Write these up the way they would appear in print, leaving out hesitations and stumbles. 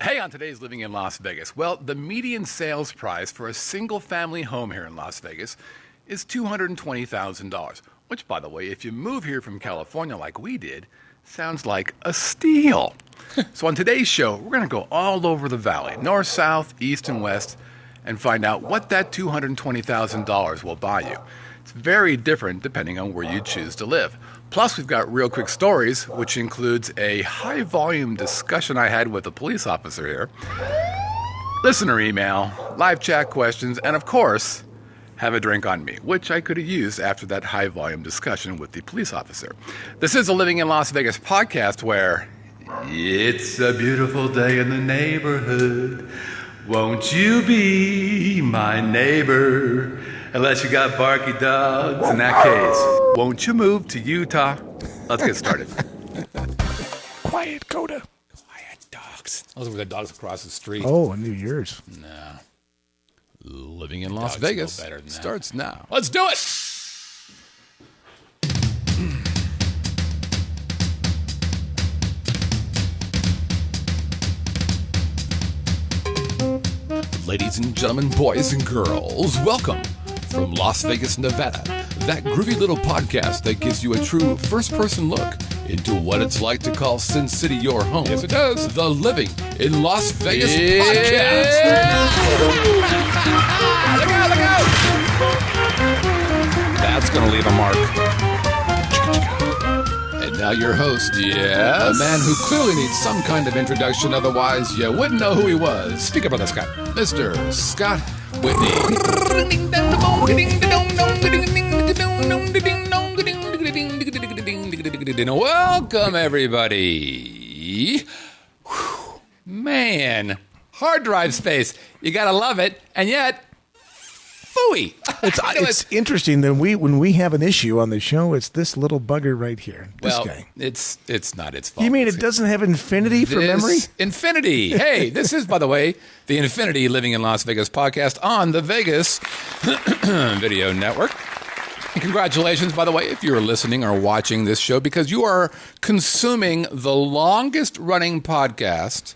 Hey, on today's Living in Las Vegas. Well, the median sales price for a single-family home here in Las Vegas is $220,000, which, by the way, if you move here from California like we did, sounds like a steal. So on today's show, we're going to go all over the valley, north, south, east, and west, and find out what that $220,000 will buy you. It's very different depending on where you choose to live. Plus, we've got real quick stories, which includes a high-volume discussion I had with a police officer here, listener email, live chat questions, and of course, have a drink on me, which I could have used after that high-volume discussion with the police officer. This is a Living in Las Vegas podcast where it's a beautiful day in the neighborhood. Won't you be my neighbor? Unless you got barky dogs. In that case, won't you move to Utah? Let's get started. Quiet, Coda. Quiet dogs. Those were the dogs across the street. Oh, I knew yours. No. Living in Las Dogs Vegas know better than that. starts now. Let's do it! Ladies and gentlemen, boys and girls, welcome from Las Vegas, Nevada. That groovy little podcast that gives you a true first-person look into what it's like to call Sin City your home. Yes, it does. The Living in Las Vegas podcast. Look out, look out! That's going to leave a mark. And now your host, a man who clearly needs some kind of introduction, otherwise you wouldn't know who he was. Speak up, Brother Scott. Mr. Scott Whitney. Welcome, everybody. Whew. Man, hard drive space. You gotta love it, and yet, phooey. It's interesting that when we have an issue on the show, it's this little bugger right here. This guy. It's not its fault. You mean it doesn't have infinity for memory? Infinity. Hey, this is, by the way, the Infinity Living in Las Vegas podcast on the Vegas Video Network. And congratulations, by the way, if you're listening or watching this show, because you are consuming the longest running podcast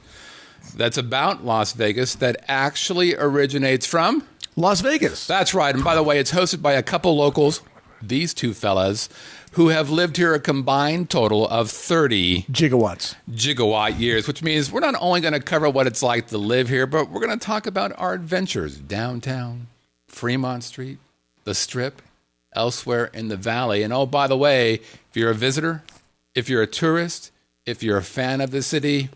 that's about Las Vegas that actually originates from Las Vegas. That's right. And by the way, it's hosted by a couple locals, these two fellas, who have lived here a combined total of 30 gigawatt years, which means we're not only going to cover what it's like to live here, but we're going to talk about our adventures downtown, Fremont Street, the Strip, elsewhere in the valley. And oh, by the way, if you're a visitor, if you're a tourist, if you're a fan of the city,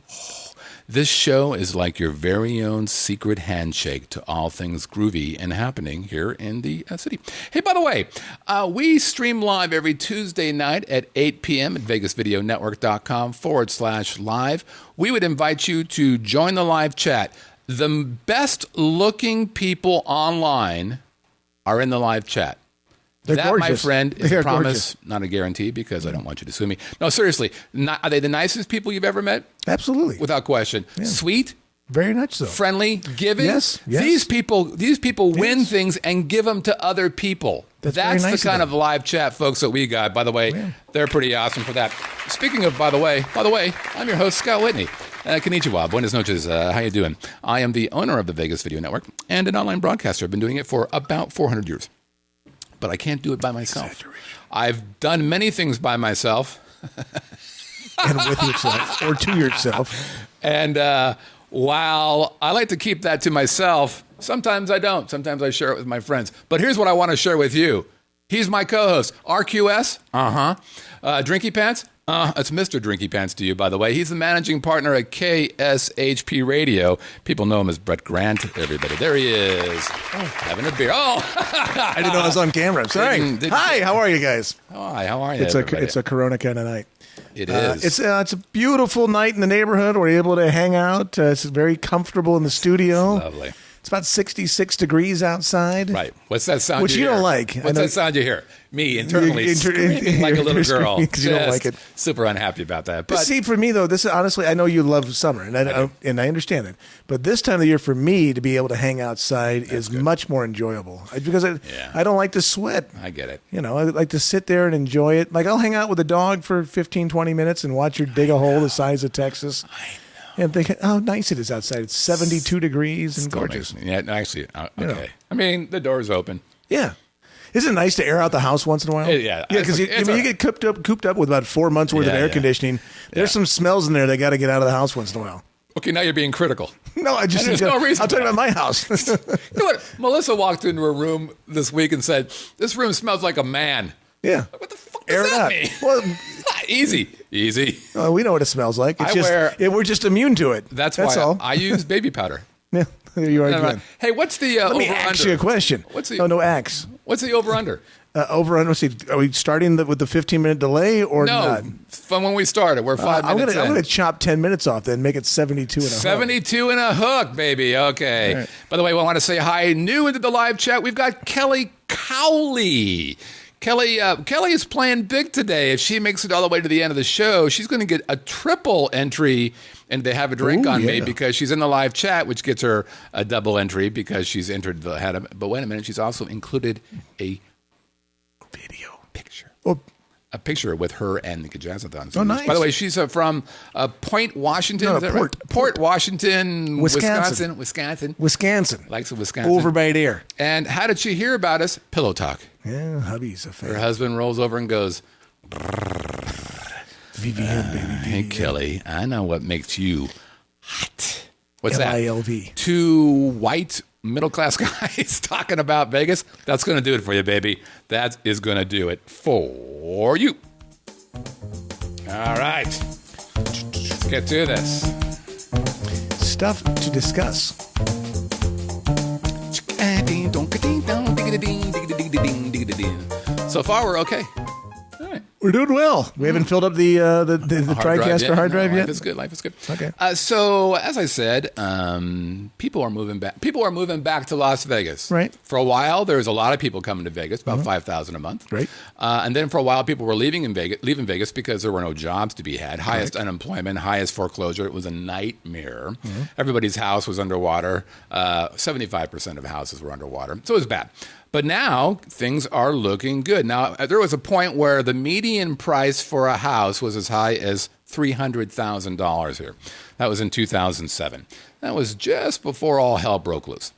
this show is like your very own secret handshake to all things groovy and happening here in the city. Hey, by the way, we stream live every Tuesday night at 8 p.m. at vegasvideonetwork.com/live. We would invite you to join the live chat. The best looking people online are in the live chat. They're gorgeous. My friend, is They're a promise, gorgeous. not a guarantee, because I don't want you to sue me. No, seriously, are they the nicest people you've ever met? Absolutely. Without question. Yeah. Sweet, very much so. friendly, giving. Yes. These people win things and give them to other people. That's nice the kind of live chat folks that we got. By the way, they're pretty awesome for that. Speaking of, by the way, I'm your host, Scott Whitney. Konnichiwa, buenas noches, how you doing? I am the owner of the Vegas Video Network and an online broadcaster. I've been doing it for about 400 years. But I can't do it by myself. I've done many things by myself. And with yourself, or to yourself. And while I like to keep that to myself, sometimes I don't. Sometimes I share it with my friends. But here's what I want to share with you. He's my co-host. RQS? Drinky Pants? It's Mr. Drinky Pants to you, by the way. He's the managing partner at KSHP Radio. People know him as Brett Grant, everybody. There he is, having a beer. Oh! I didn't know I was on camera. Sorry. Hi, how are you guys? Hi, how are you, It's a Corona kind of night. It is. It's a beautiful night in the neighborhood. We're able to hang out. It's very comfortable in the studio. It's lovely. It's about 66 degrees outside. Right. What's that sound Which you don't hear? like. What's that sound you hear? Me internally screaming like a little girl. Because you don't like it. Super unhappy about that. But see, for me, though, this is honestly, I know you love summer, and I understand it. But this time of the year, for me, to be able to hang outside is much more enjoyable. Because I don't like to sweat. I get it. You know, I like to sit there and enjoy it. Like, I'll hang out with a dog for 15, 20 minutes and watch her dig a hole the size of Texas. and think how nice it is outside. It's 72 degrees and gorgeous. Yeah, actually, okay. You know. I mean, the door's open. Yeah. Isn't it nice to air out the house once in a while? Yeah. Because you get cooped up with about 4 months worth of air conditioning. There's some smells in there that got to get out of the house once in a while. Okay, now you're being critical. No, I just there's no reason. I'll tell you about my house. You know what? Melissa walked into her room this week and said, "This room smells like a man." Yeah. What the fuck does that mean? Well, easy. Well, we know what it smells like. It's we're just immune to it. That's why all. I use baby powder. Yeah, there you are again. Hey, what's the Let over me ask under? you a question. No axe. What's the over under? Over under. Let's see. Are we starting with the 15-minute delay or not? No, from when we started. We're 5 minutes in. I'm going to chop 10 minutes off, then make it 72 and a hook. 72 and a hook, baby. Okay. Right. By the way, I want to say hi. New into the live chat, we've got Kelly Cowley. Kelly is playing big today. If she makes it all the way to the end of the show, she's going to get a triple entry and they have a drink on me because she's in the live chat, which gets her a double entry because she's entered the head of it. But wait a minute, she's also included a video picture. A picture with her and the Jazathon. Oh, nice. By the way, she's from Point, Washington. Is that right? Port Washington, Wisconsin. Likes of Wisconsin. Over by there. And how did she hear about us? Pillow Talk. Yeah, hubby's a fan. Her husband rolls over and goes, VVN, baby. "Hey, Kelly, I know what makes you hot." What's LiLV. that? Two white middle-class guys talking about Vegas. That's going to do it for you, baby. That is going to do it for you. All right. Let's get to this. Stuff to discuss. So far, we're okay. All right. We're doing well. We haven't filled up the TriCaster hard drive yet. Life is good. Okay. So as I said, people are moving back. People are moving back to Las Vegas. Right. For a while, there was a lot of people coming to Vegas, about 5,000 a month. Right. And then for a while, people were leaving Vegas because there were no jobs to be had. Highest unemployment, highest foreclosure. It was a nightmare. Everybody's house was underwater. 75% of houses were underwater. So it was bad. But now things are looking good. Now, there was a point where the median price for a house was as high as $300,000 here. That was in 2007. That was just before all hell broke loose.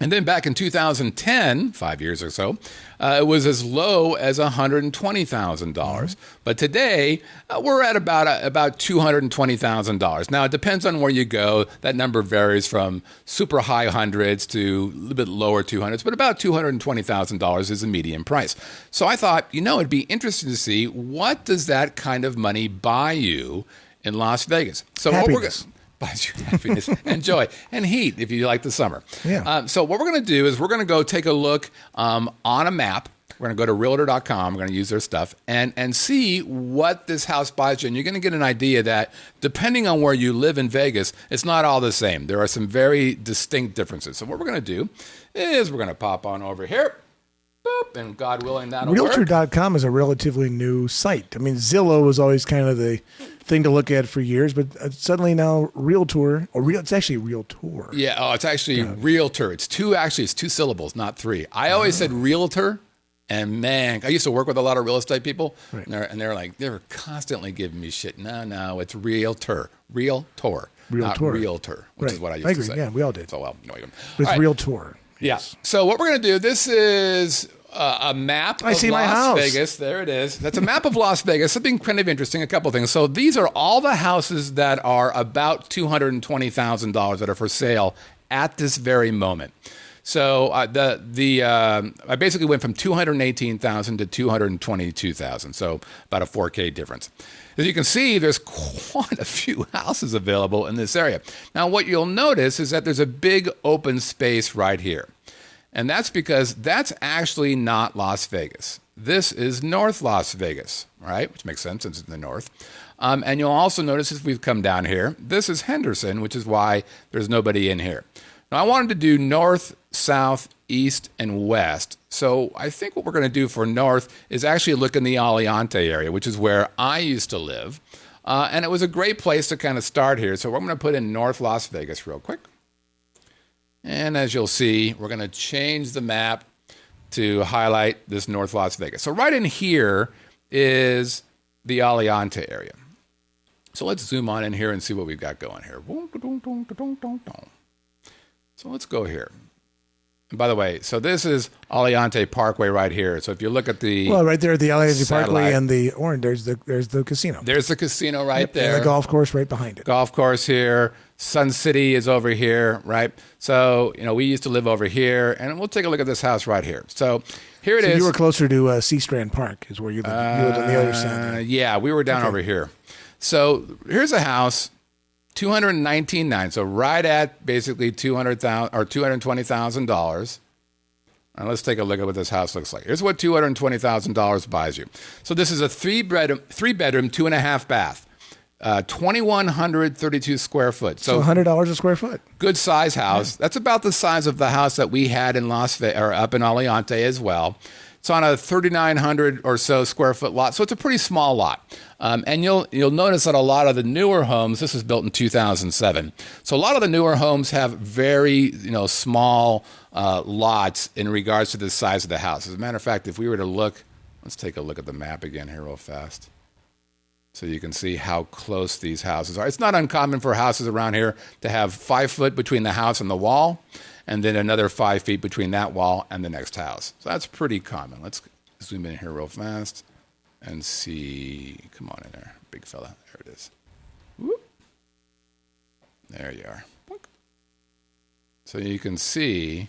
And then back in 2010, 5 years or so, it was as low as $120,000. But today, we're at about $220,000. Now, it depends on where you go. That number varies from super high hundreds to a little bit lower 200s, but about $220,000 is the median price. So I thought, it'd be interesting to see what does that kind of money buy you in Las Vegas. So happiness. Buys you happiness and joy and heat if you like the summer. Yeah. So what we're going to do is we're going to go take a look on a map. We're going to go to Realtor.com. We're going to use their stuff and see what this house buys you. And you're going to get an idea that depending on where you live in Vegas, it's not all the same. There are some very distinct differences. So what we're going to do is we're going to pop on over here. Boop, and God willing, that'll work. Realtor.com is a relatively new site. I mean, Zillow was always kind of the thing to look at for years, but suddenly now it's actually Realtor. Yeah, it's actually Realtor. It's two syllables, not three. I always said Realtor, and man, I used to work with a lot of real estate people, right. and they're constantly giving me shit. No, it's Realtor. Not Realtor, which is what I used to say. Yeah, we all did. So well, but it's Realtor. Yes. Yeah. So what we're going to do, this is a map of Las Vegas. There it is. That's a map of Las Vegas. Something kind of interesting, a couple of things. So these are all the houses that are about $220,000 that are for sale at this very moment. So I basically went from 218,000 to 222,000. So about a 4K difference. As you can see, there's quite a few houses available in this area. Now, what you'll notice is that there's a big open space right here. And that's because that's actually not Las Vegas. This is North Las Vegas, right? Which makes sense since it's in the north. And you'll also notice as we've come down here, this is Henderson, which is why there's nobody in here. Now, I wanted to do north, south, east, and west. So I think what we're going to do for north is actually look in the Aliante area, which is where I used to live. And it was a great place to kind of start here. So we're going to put in North Las Vegas real quick. And as you'll see, we're going to change the map to highlight this North Las Vegas. So right in here is the Aliante area. So let's zoom on in here and see what we've got going here. So let's go here. And by the way, so this is Aliante Parkway right here. So if you look at the right there at the Aliante Parkway and the orange, there's the casino. There's the casino right there. And the golf course right behind it. Golf course here. Sun City is over here, right? So, we used to live over here, and we'll take a look at this house right here. So here it is. You were closer to Sea Strand Park is where you lived. You lived on the other side there. Yeah, we were down over here. So here's a house, $219,900. So right at basically $200,000 or $220,000. Now let's take a look at what this house looks like. Here's what $220,000 buys you. So this is a three bedroom, 2.5 bath, 2,132 square foot. So $100 a square foot. Good size house. Yeah. That's about the size of the house that we had in Las Vegas or up in Aliante as well. It's on a 3,900 or so square foot lot, so it's a pretty small lot. And you'll notice that a lot of the newer homes, this was built in 2007, so a lot of the newer homes have very small lots in regards to the size of the house. As a matter of fact, if we were to look, let's take a look at the map again here real fast, so you can see how close these houses are. It's not uncommon for houses around here to have 5 foot between the house and the wall, and then another 5 feet between that wall and the next house. So that's pretty common. Let's zoom in here real fast and see. Come on in there, big fella. There it is. Whoop. There you are. So you can see.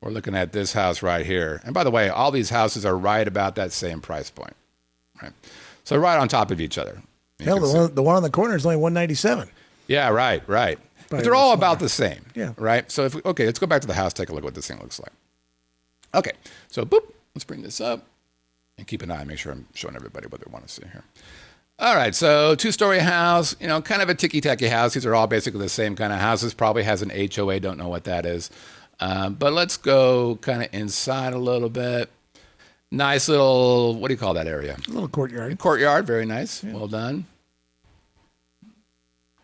We're looking at this house right here. And by the way, all these houses are right about that same price point. Right? So right on top of each other. Hell, the one on the corner is only $197. Yeah, right. But they're all about the same. Yeah. Right? So let's go back to the house, take a look at what this thing looks like. Okay. So let's bring this up and keep an eye, make sure I'm showing everybody what they want to see here. All right, so 2-story house, kind of a ticky-tacky house. These are all basically the same kind of houses. Probably has an HOA, don't know what that is. But let's go kind of inside a little bit. Nice little, what do you call that area? A little courtyard. Courtyard, very nice. Yeah. Well done.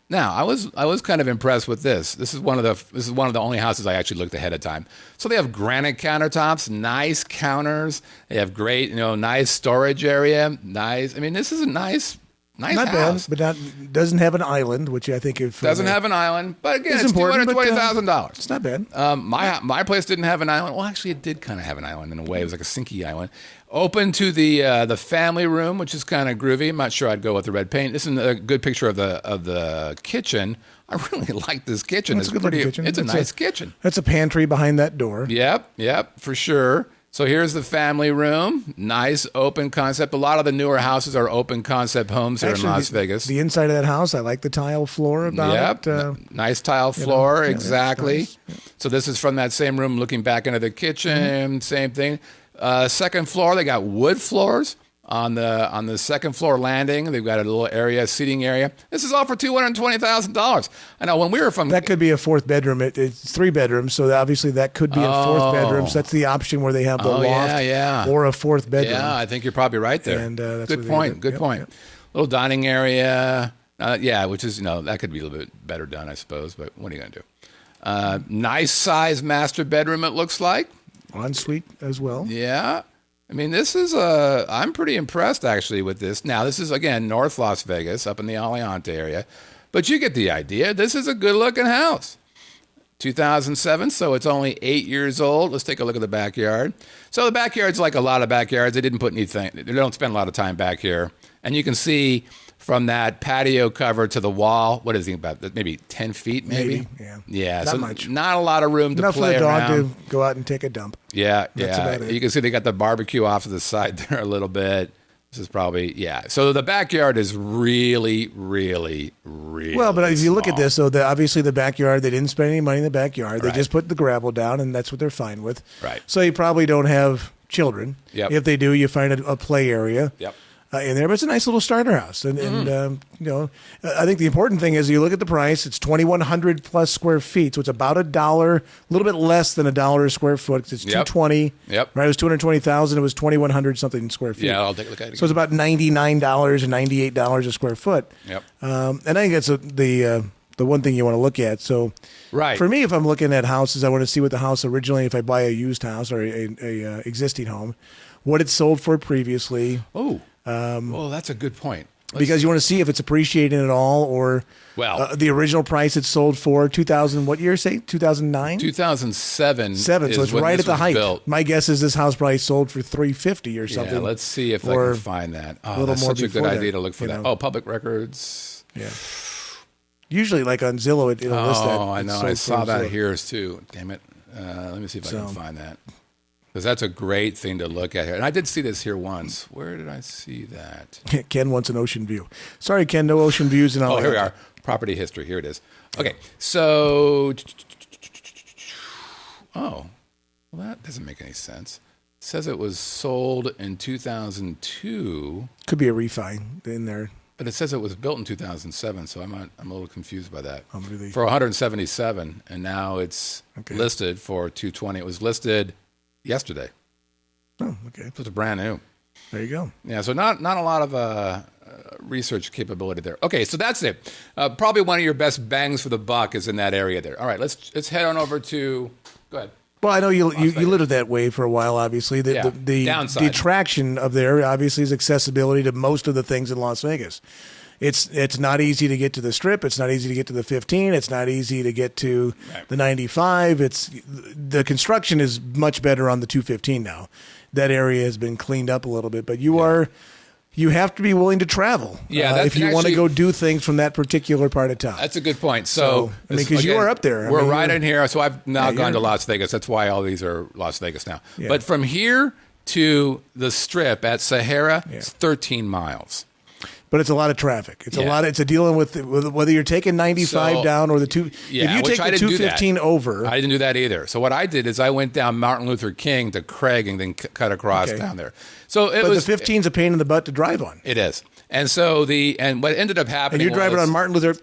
Now, I was kind of impressed with this. This is one of the only houses I actually looked ahead of time. So they have granite countertops, nice counters. They have great, nice storage area. Nice. I mean, this is a nice not house. Bad, but doesn't have an island, which I think doesn't have an island. But again, it's $220,000. It's not bad. My place didn't have an island. Well, actually, it did kind of have an island in a way. It was like a sinky island. Open to the family room, which is kind of groovy. I'm not sure I'd go with the red paint. This is a good picture of the kitchen. I really like this kitchen. It's a good looking kitchen. It's a nice kitchen. That's a pantry behind that door. Yep, for sure. So here's the family room. Nice open concept. A lot of the newer houses are open concept homes here in Las Vegas. The inside of that house, I like the tile floor about it. Nice tile floor, exactly. Nice. Yep. So this is from that same room looking back into the kitchen. Same thing. Second floor, they got wood floors on the second floor landing. They've got a little seating area. This is all for $220,000. I know when we were from... That could be a fourth bedroom. It's 3 bedrooms, so obviously that could be a fourth bedroom. So that's the option where they have the loft or a fourth bedroom. Yeah, I think you're probably right there. And that's good point. Good point. Yep. Little dining area. Which is, that could be a little bit better done, I suppose. But what are you going to do? Nice size master bedroom, it looks like. Ensuite as well. Yeah. I mean, I'm pretty impressed actually with this. Now, this is, again, North Las Vegas, up in the Aliante area. But you get the idea. This is a good-looking house. 2007, so it's only 8 years old. Let's take a look at the backyard. So the backyard's like a lot of backyards. They didn't put anything. They don't spend a lot of time back here. And you can see from that patio cover to the wall, what is it about? Maybe 10 feet, maybe? Yeah. Not so much. Not a lot of room to play around. Enough for the dog to go out and take a dump. Yeah. You can see they got the barbecue off to the side there a little bit. This is probably, So the backyard is really, really, really well, but if you look small. at this, so obviously the backyard, they didn't spend any money in the backyard. They Right. just put the gravel down, and that's what they're fine with. Right. So you probably don't have children. Yep. If they do, you find a play area. Yep. In there, but it's a nice little starter house, and I think the important thing is you look at the price. It's 2,100 plus square feet, so it's about $1, a little bit less than $1 a square foot. 'Cause it's $220. Yep. Right, it was 220,000. It was 2,100 something square feet. Yeah, I'll take a look at it. So it's about $99 and $98 a square foot. Yep. And I think that's the one thing you want to look at. So, right. For me, if I'm looking at houses, I want to see what the house originally, if I buy a used house or a existing home, what it sold for previously. Oh. Well, that's a good point. Because you want to see if it's appreciating at all, or the original price it's sold for 2000. What year? Say 2009, 2007. So it's right at the height. Built. My guess is this house probably sold for $350 or something. Yeah, let's see if I can find that. Oh, that's such a good idea to look for that. Oh, public records. Yeah. Usually, like on Zillow, it'll list that. Oh, I know. I saw that here too. Damn it. Let me see if I can find that. Because that's a great thing to look at here. And I did see this here once. Where did I see that? Ken wants an ocean view. Sorry, Ken, no ocean views in all. Oh, here we are. Property history. Here it is. Okay, so... Oh, well, that doesn't make any sense. It says it was sold in 2002. Could be a refi in there. But it says it was built in 2007, so I'm a little confused by that. Really? For 177, and now it's listed for 220. It was listed yesterday. Oh, okay. So it's brand new. There you go. Yeah, so not a lot of research capability there. Okay, so that's it. Probably one of your best bangs for the buck is in that area there. All right, let's head on over to. Go ahead. Well, I know you lived that way for a while. Obviously, the downside. the attraction of there obviously is accessibility to most of the things in Las Vegas. It's not easy to get to the Strip. It's not easy to get to the 15. It's not easy to get to the 95. The construction is much better on the 215 now. That area has been cleaned up a little bit, but you have to be willing to travel. If you want to go do things from that particular part of town. That's a good point. So because you are up there. We're right in here. So I've now gone to Las Vegas. That's why all these are Las Vegas now. Yeah. But from here to the Strip at Sahara, it's 13 miles. But it's a lot of traffic. It's a lot. It's a dealing with whether you're taking 95 down or the two. Yeah, if you take the 215 over, I didn't do that either. So what I did is I went down Martin Luther King to Craig and then cut across down there. So the 15's a pain in the butt to drive on. It is. And so what ended up happening. And you're driving on Martin Luther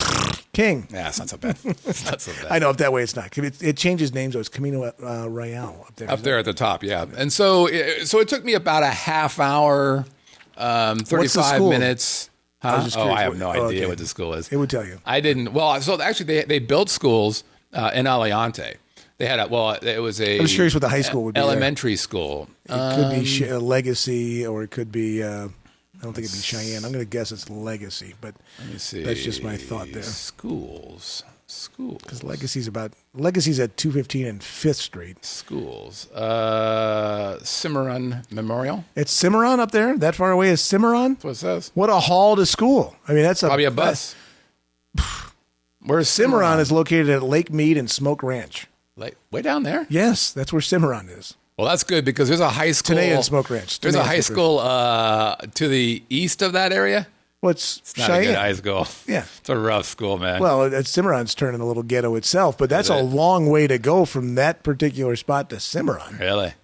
King. Yeah, it's not so bad. It's not so bad. I know up that way it's not. It changes names. It's Camino Royale up there. Up there at the top, yeah. And so it took me about a half hour, 35 minutes. Huh? I have no idea what the school is. It would tell you. I didn't. Well, so actually they built schools in Aliante. They had it was a. I was curious what the high school would be. Elementary school. It could be Legacy, or it could be. I don't think it'd be Cheyenne. I'm going to guess it's Legacy, but let me see. That's just my thought there. Schools. Because Legacy's at 215 and 5th Street. Schools. Cimarron Memorial. It's Cimarron up there? That far away is Cimarron? That's what it says. What a haul to school. I mean, that's probably a bus. Where's Cimarron is located at Lake Mead and Smoke Ranch. Way down there? Yes, that's where Cimarron is. Well, that's good because there's a high school. Tenaya and Smoke Ranch. There's a high school to the east of that area. Well, it's not a good high school. Yeah. It's a rough school, man. Well, Cimarron's turning a little ghetto itself, but that's a long way to go from that particular spot to Cimarron. Really?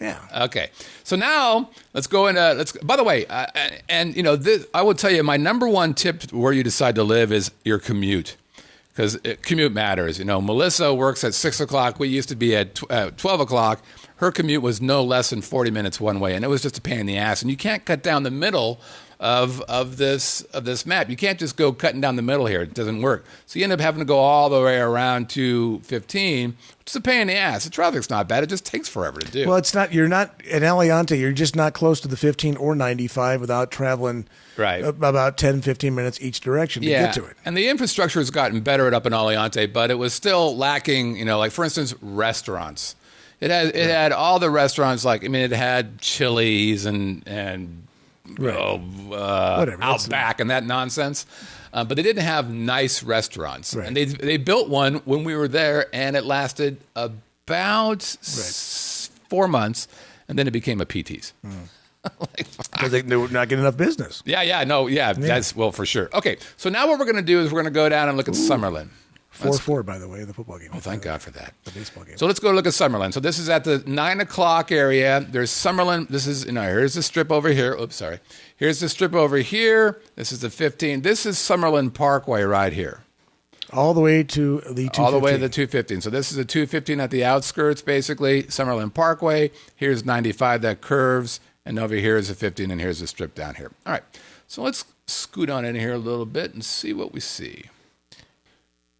Yeah. Okay. So now let's go into, by the way, I will tell you my number one tip where you decide to live is your commute. Because commute matters. Melissa works at 6 o'clock. We used to be at 12 o'clock. Her commute was no less than 40 minutes one way, and it was just a pain in the ass. And you can't cut down the middle of this map. You can't just go cutting down the middle here. It doesn't work. So you end up having to go all the way around to 15, which is a pain in the ass. The traffic's not bad. It just takes forever to do. Well, it's not. You're not at Aliante. You're just not close to the 15 or 95 without traveling about 10, 15 minutes each direction to get to it. And the infrastructure has gotten better up in Aliante, but it was still lacking. Like for instance, restaurants. It had all the restaurants. It had Chili's and Outback and that nonsense. But they didn't have nice restaurants. Right. And they built one when we were there, and it lasted about 4 months, and then it became a PT's. Because they were not getting enough business. That's, for sure. Okay, so now what we're going to do is we're going to go down and look at Summerlin. 4-4, by the way, the football game. Oh, thank God for that. The baseball game. So let's go look at Summerlin. So this is at the 9 o'clock area. There's Summerlin. This is, here's the strip over here. Oops, sorry. Here's the strip over here. This is the 15. This is Summerlin Parkway right here. All the way to the 215. All the way to the 215. So this is the 215 at the outskirts, basically. Summerlin Parkway. Here's 95 that curves. And over here is the 15, and here's the strip down here. All right. So let's scoot on in here a little bit and see what we see.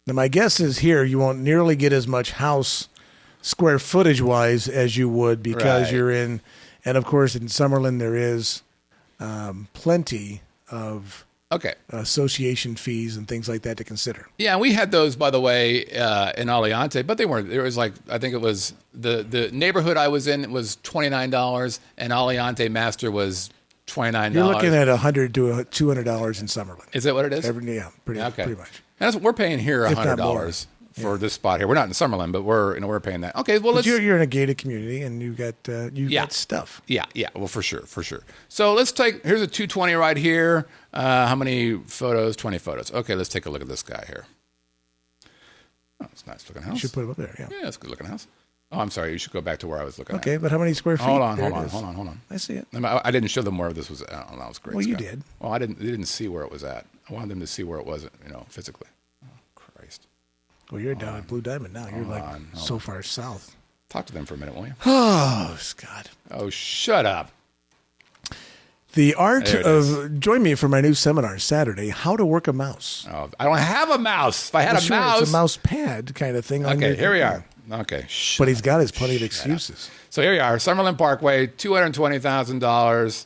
Now, my guess is here you won't nearly get as much house square footage-wise as you would because you're in, and of course in Summerlin there is plenty of Okay. association fees and things like that to consider. Yeah, and we had those, by the way, in Aliante, but they weren't. It was like, I think it was the neighborhood I was in was $29, and Aliante Master was $29. You're looking at $100 to $200 in Summerlin. Is that what it is? Pretty much. And that's what we're paying here, $100 for this spot here. We're not in Summerlin, but we're paying that. Okay, well, you're in a gated community, and you got stuff. Yeah. Well, for sure. So here's a 220 right here. How many photos? 20 photos. Okay, let's take a look at this guy here. Oh, it's a nice looking house. You should put it up there. Yeah, it's a good looking house. Oh, I'm sorry. You should go back to where I was looking. Okay, but how many square feet? Hold on. I see it. I didn't show them where this was. That was great. Well, you did. Well, they didn't see where it was at. I wanted them to see where it was, physically. Oh, Christ. Well, you're down at Blue Diamond now. You're so far south. Talk to them for a minute, will you? Oh, Scott. Oh, shut up. The art of join me for my new seminar Saturday. How to work a mouse. Oh, I don't have a mouse. If I had a mouse, it's a mouse pad kind of thing. Okay, here we are. Okay, but he's got his plenty of excuses. So here we are, Summerlin Parkway, $220,000,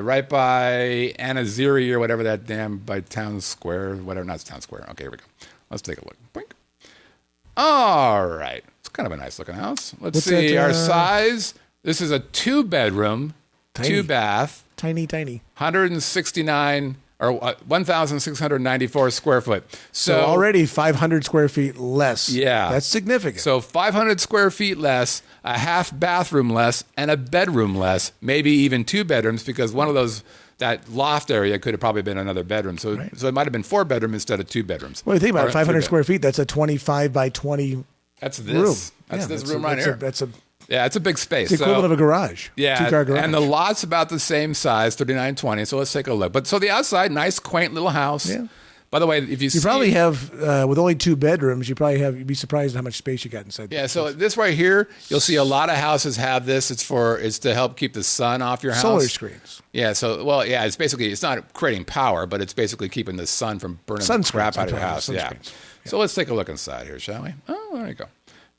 right by Anaziri or whatever that damn by Town Square, whatever. Not Town Square. Okay, here we go. Let's take a look. Boink. All right, it's kind of a nice looking house. Let's see our size. This is a 2-bedroom, 2-bath, tiny, 169 or 1,694 square foot. So already 500 square feet less. Yeah. That's significant. So 500 square feet less, a half bathroom less, and a bedroom less, maybe even 2 bedrooms, because one of those, that loft area could have probably been another bedroom. So it might have been 4 bedrooms instead of 2 bedrooms. Well, you think about it, 500 square feet, that's a 25 by 20 That's this room. That's this room right here. Yeah, it's a big space. It's the equivalent of a garage. Yeah, 2-car garage. And the lot's about the same size, 3920. So let's take a look. But so the outside, nice, quaint little house. Yeah. By the way, if you probably have with only 2 bedrooms, you'd be surprised how much space you got inside. Yeah. So this right here, you'll see a lot of houses have this. It's to help keep the sun off your house. Solar screens. Yeah. So it's not creating power, but it's basically keeping the sun from burning the crap out of your house. Yeah. So let's take a look inside here, shall we? Oh, there you go.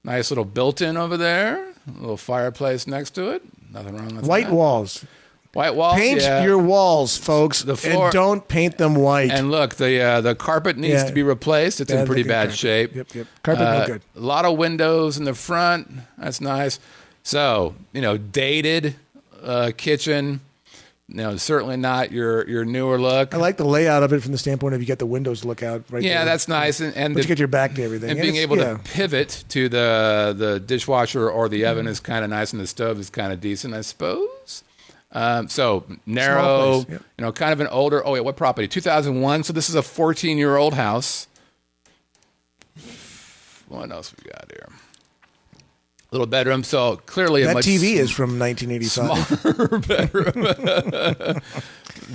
Nice little built-in over there. A little fireplace next to it. Nothing wrong with that. White walls. Paint yeah. your walls, folks, the floor, and don't paint them white. And look, the carpet needs to be replaced. It's in pretty bad shape. Yep. Carpet no good. A lot of windows in the front. That's nice. So, dated kitchen. Certainly not your newer look. I like the layout of it from the standpoint of you get the windows to look out right there. Yeah, that's nice. And you get your back to everything. And being able to pivot to the dishwasher or the oven is kind of nice, and the stove is kind of decent, I suppose. So narrow, kind of an older. Oh, wait, what property? 2001. So this is a 14-year-old house. What else we got here? Little bedroom. So clearly that much TV is from 1985. Smaller bedroom.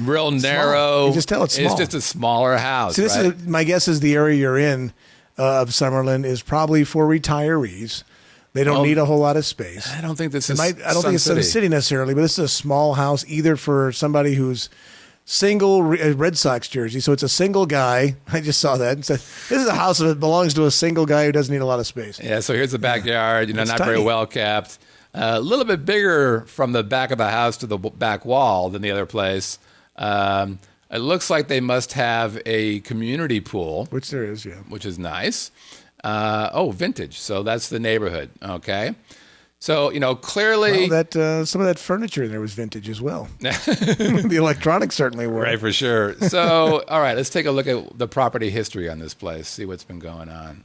Real narrow. You just tell it's small. It's just a smaller house. So this is, my guess is the area you're in of Summerlin is probably for retirees. They don't need a whole lot of space. I don't think this is. I don't think it's Sun City necessarily, but this is a small house either for somebody who's single Red Sox jersey. So it's a single guy. I just saw that. This is a house that belongs to a single guy who doesn't need a lot of space. Yeah. So here's the backyard. Not tiny. very well kept. A little bit bigger from the back of the house to the back wall than the other place. It looks like they must have a community pool, which there is, yeah, which is nice. Vintage. So that's the neighborhood. Okay. So, clearly... Well, some of that furniture in there was vintage as well. The electronics certainly were. Right, for sure. So, all right, let's take a look at the property history on this place, see what's been going on.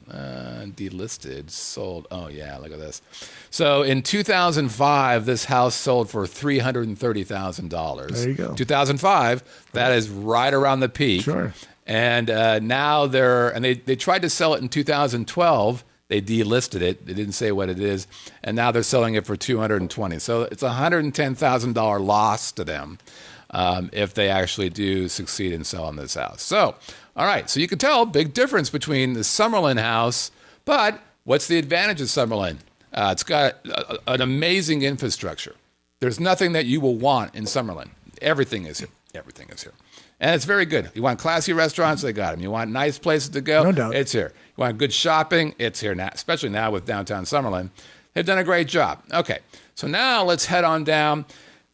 Delisted, sold. Oh, yeah, look at this. So, in 2005, this house sold for $330,000. There you go. 2005, that is right around the peak. Sure. And now they tried to sell it in 2012. They delisted it. They didn't say what it is, and now they're selling it for $220,000. So it's a $110,000 loss to them if they actually do succeed in selling this house. So, all right. So you can tell big difference between the Summerlin house, but what's the advantage of Summerlin? It's got an amazing infrastructure. There's nothing that you will want in Summerlin. Everything is here. Everything is here. And it's very good. You want classy restaurants, they got them. You want nice places to go, no doubt. It's here. You want good shopping, it's here now, especially now with downtown Summerlin. They've done a great job. Okay, so now let's head on down.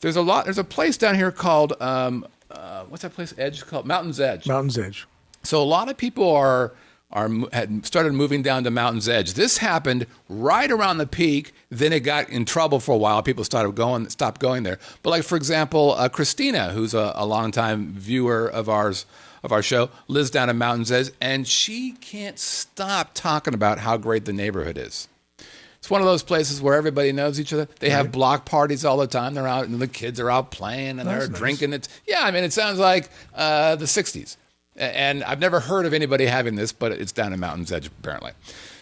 There's a place down here called what's that place? Called Mountain's Edge. Mountain's Edge. So a lot of people had started moving down to Mountain's Edge. This happened right around the peak. Then it got in trouble for a while. People stopped going there. But like, for example, Christina, who's a longtime viewer of our show, lives down at Mountain's Edge, and she can't stop talking about how great the neighborhood is. It's one of those places where everybody knows each other. They have block parties all the time. They're out, and the kids are out playing, and they're drinking. It sounds like the 60s. And I've never heard of anybody having this, but it's down in Mountain's Edge, apparently.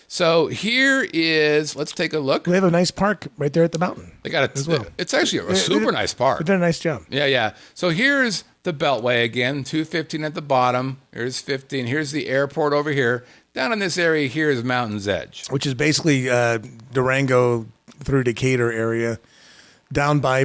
So here is, let's take a look. We have a nice park right there at the mountain. They got it's actually a super nice park. They did a nice job. Yeah. So here's the Beltway again, 215 at the bottom. Here's 15. Here's the airport over here. Down in this area here is Mountain's Edge. Which is basically Durango through Decatur area, down by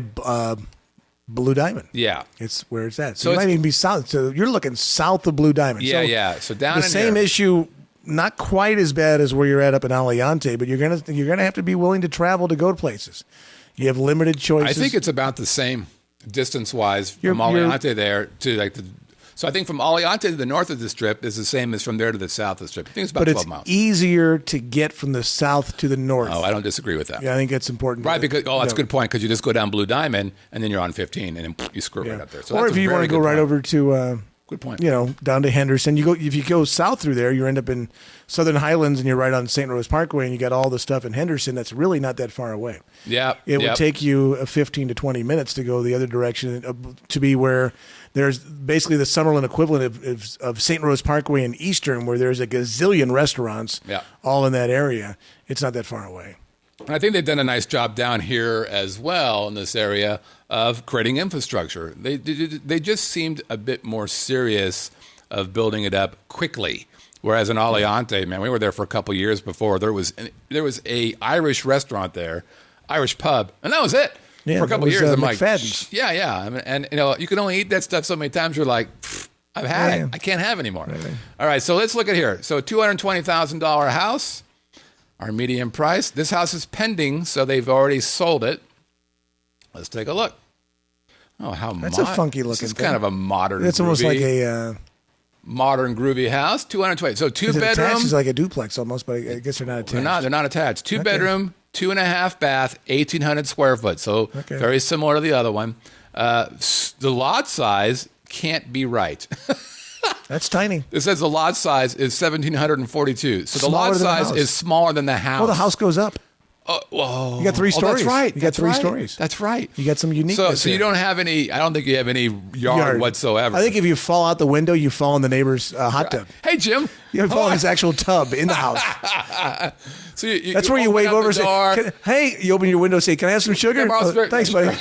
Blue Diamond. Yeah. It's where it's at. So it might even be south. So you're looking south of Blue Diamond. Yeah. So down the in same here. issue, not quite as bad as where you're at up in Aliante, but you're gonna have to be willing to travel to go to places. You have limited choices. I think it's about the same distance-wise from Aliante there to like the. So I think from Aliante to the north of the strip is the same as from there to the south of the strip. I think it's about 12 miles. But it's easier to get from the south to the north. Oh, I don't disagree with that. Yeah, I think it's important. Right, because that's a good point, because you just go down Blue Diamond and then you're on 15 and then you screw right up there. So or if you want to go right over to good point. Down to Henderson. If you go south through there, you end up in Southern Highlands and you're right on St. Rose Parkway and you got all the stuff in Henderson that's really not that far away. Yeah. It would take you 15 to 20 minutes to go the other direction to be where there's basically the Summerlin equivalent of St. Rose Parkway in Eastern, where there's a gazillion restaurants all in that area. It's not that far away. I think they've done a nice job down here as well in this area of creating infrastructure. They just seemed a bit more serious of building it up quickly. Whereas in Aliante, man, we were there for a couple years before. There was a Irish restaurant there, Irish pub, and that was it. Yeah, for a couple of years. I'm McFadden's. like, yeah. And you can only eat that stuff so many times. You're like, I've had it. I can't have anymore. Right. All right, so let's look at here. So $220,000 house, our median price. This house is pending, so they've already sold it. Let's take a look. Oh, that's a funky looking. It's kind of a modern. It's almost like a modern groovy house. 220. So two bedroom. It's like a duplex almost, but I guess they're not attached. They're not attached. Two bedroom. 2.5 bath, 1,800 square foot. So very similar to the other one. The lot size can't be right. That's tiny. It says the lot size is 1,742. So the lot size is smaller than the house. Well, the house goes up. Whoa. You got 3 stories. That's right. You got 3 stories. That's right. You got some uniqueness. So you don't have any. I don't think you have any yard whatsoever. I think if you fall out the window, you fall in the neighbor's hot tub. Hey, Jim. You fall in his actual tub in the house. So that's where you wave over and say, "Hey!" You open your window, and say, "Can I have some sugar?" Thanks, buddy.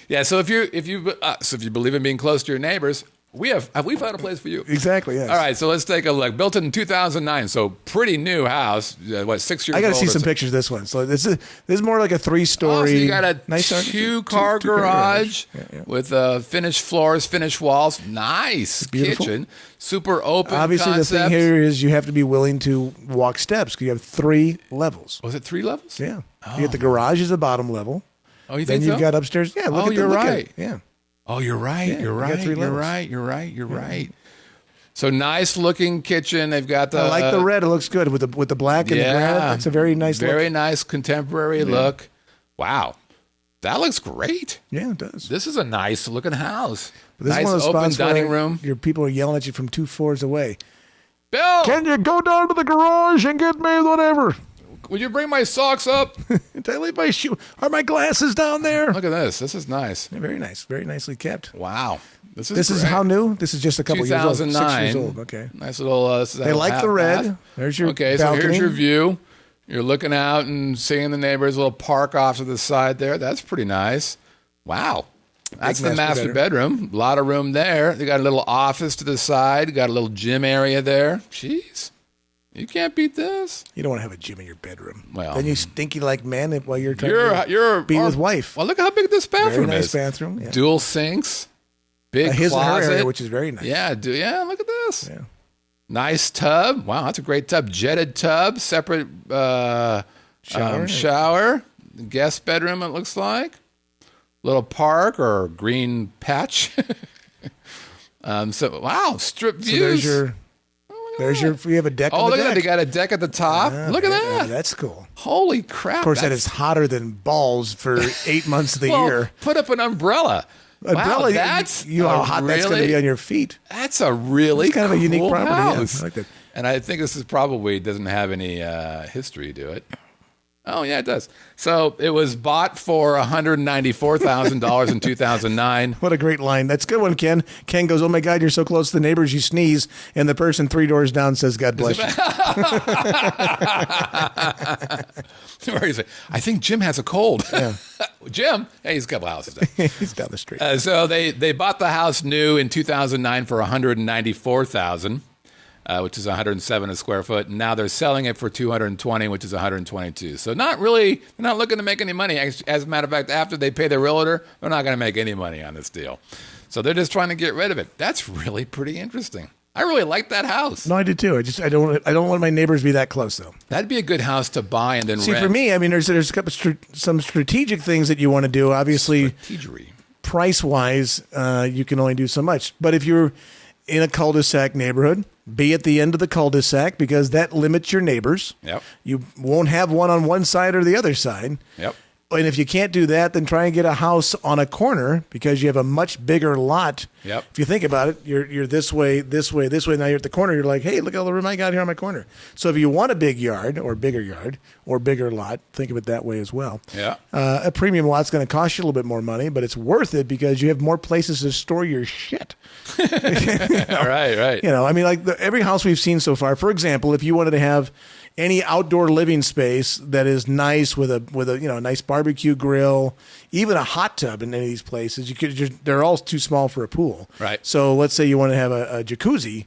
Yeah. So if you believe in being close to your neighbors, we found a place for you. Exactly. Yes. All right. So let's take a look. Built in 2009, so pretty new house. 6 years old? I got to see some pictures of this one. So this is more like a 3-story. So you got a nice 2-car garage with finished floors, finished walls. Nice kitchen. Super open. Obviously, concept. the thing here is you have to be willing to walk steps because you have 3 levels. Was it 3 levels? Yeah. Oh. You get the garage is the bottom level. Oh, you think then you've got upstairs. Yeah. Look at you're right. Yeah. Oh, you're right. Yeah, you're right. You're right. So nice looking kitchen. They've got the. I like the red. It looks good with the black and the granite. That's a very nice look. Very nice contemporary look. Wow. That looks great. Yeah, it does. This is a nice looking house. But this nice is one of those open spots dining where room. Your people are yelling at you from 2 floors away. Bill! Can you go down to the garage and get me whatever? Would you bring my socks up? Did I leave my shoe? Are my glasses down there? Look at this. This is nice. Yeah, very nice. Very nicely kept. Wow. This is how new? This is just a couple years old. 2009. 6 years old. Okay. Nice little. They like the red. Bath. There's your balcony. So here's your view. You're looking out and seeing the neighbors. A little park off to the side there. That's pretty nice. Wow. That's the master bedroom. A lot of room there. They got a little office to the side. Got a little gym area there. Jeez. You can't beat this. You don't want to have a gym in your bedroom. Well, then you stinky like man while you're trying to be with wife. Well, look how big this bathroom very nice is. Bathroom. Yeah. Dual sinks. Big his closet. and her area, which is very nice. Yeah. Look at this. Yeah. Nice tub. Wow, that's a great tub. Jetted tub. Separate shower. guest bedroom, it looks like. Little park or green patch. Wow, strip views. So you have a deck. Oh, on the look at deck. that. They got a deck at the top. Look at that. That's cool. Holy crap. Of course, that is hotter than balls for 8 months of the year. Put up an umbrella. Umbrella, wow, that's you know how hot that's going to be on your feet. That's a really kind of a unique property. House. Yeah, I like that. And I think this is probably doesn't have any history to it. Oh, yeah, it does. So it was bought for $194,000 in 2009. What a great line. That's a good one, Ken. Ken goes, oh, my God, you're so close to the neighbors, you sneeze. And the person 3 doors down says, God bless you. Where is it? I think Jim has a cold. Yeah. Jim? Hey, he's a couple houses down. He's down the street. So they bought the house new in 2009 for $194,000. Which is 107 a square foot. And now they're selling it for 220, which is 122. So not really, they're not looking to make any money. As a matter of fact, after they pay their realtor, they're not going to make any money on this deal. So they're just trying to get rid of it. That's really pretty interesting. I really like that house. No, I do too. I don't want my neighbors to be that close though. That'd be a good house to buy and then rent. See, for me, I mean, there's a couple some strategic things that you want to do. Obviously, price wise, you can only do so much. But if you're in a cul-de-sac neighborhood, be at the end of the cul-de-sac because that limits your neighbors. Yep. You won't have one on one side or the other side. Yep. And if you can't do that, then try and get a house on a corner because you have a much bigger lot. Yep. If you think about it, you're this way, this way, this way. Now you're at the corner. You're like, hey, look at all the room I got here on my corner. So if you want a big yard or bigger lot, think of it that way as well. Yeah. A premium lot's going to cost you a little bit more money, but it's worth it because you have more places to store your shit. Right. You know, I mean, like every house we've seen so far. For example, if you wanted to have any outdoor living space that is nice with a nice barbecue grill, even a hot tub in any of these places, they're all too small for a pool. Right. So let's say you want to have a jacuzzi,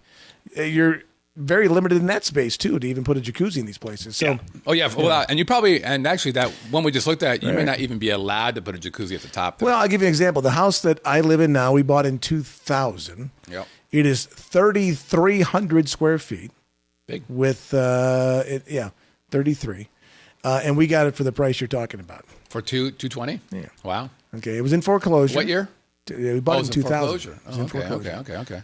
you're very limited in that space too to even put a jacuzzi in these places. So, yeah. Oh yeah, well, and you probably actually that one we just looked at, you may not even be allowed to put a jacuzzi at the top there. Well, I'll give you an example. The house that I live in now, we bought in 2000. Yep. It is 3,300 square feet. Big. With 33, and we got it for the price you're talking about. For 220? Yeah. Wow. Okay, it was in foreclosure. What year? We bought it in 2000. Okay.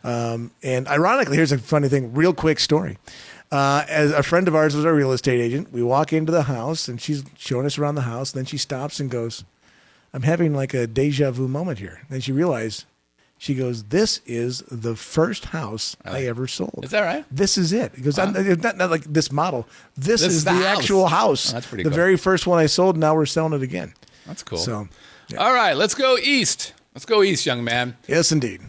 And ironically, here's a funny thing. Real quick story. As a friend of ours was our real estate agent, we walk into the house and she's showing us around the house. Then she stops and goes, "I'm having like a deja vu moment here." Then she realized. She goes, "This is the first house I ever sold." Is that right? This is it. He goes, wow. not like this model. This is the actual house. Oh, that's pretty cool. The very first one I sold, now we're selling it again. That's cool. So, yeah. All right, let's go east. Let's go east, young man. Yes, indeed.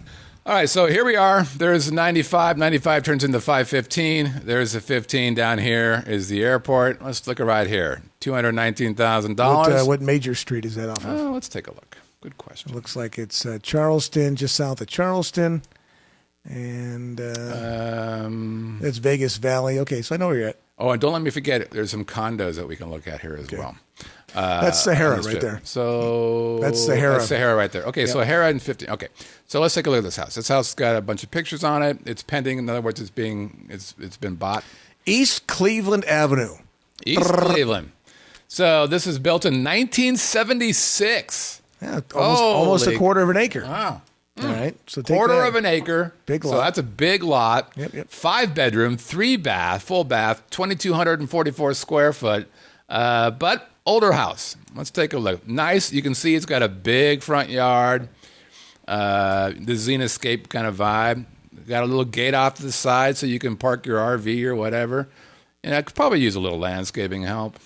All right, so here we are. There's 95. 95 turns into 515. There's a 15 down here is the airport. Let's look right here. $219,000. What major street is that off of? Oh, let's take a look. Good question. It looks like it's Charleston, just south of Charleston. And it's Vegas Valley. Okay, so I know where you're at. Oh, and don't let me forget, there's some condos that we can look at here as well. That's Sahara right there. So that's Sahara. That's Sahara right there. Okay, yep. So Sahara and 15. Okay, so let's take a look at this house. This house has got a bunch of pictures on it. It's pending. In other words, it's been bought. East Cleveland Avenue. East Cleveland. So this is built in 1976. Yeah, almost a quarter of an acre. Wow. All right. So quarter of an acre. Big lot. So that's a big lot. Yep. 5 bedroom, 3 bath, full bath, 2,244 square foot, but older house. Let's take a look. Nice. You can see it's got a big front yard. The Xenoscape kind of vibe. Got a little gate off to the side so you can park your RV or whatever. And I could probably use a little landscaping help.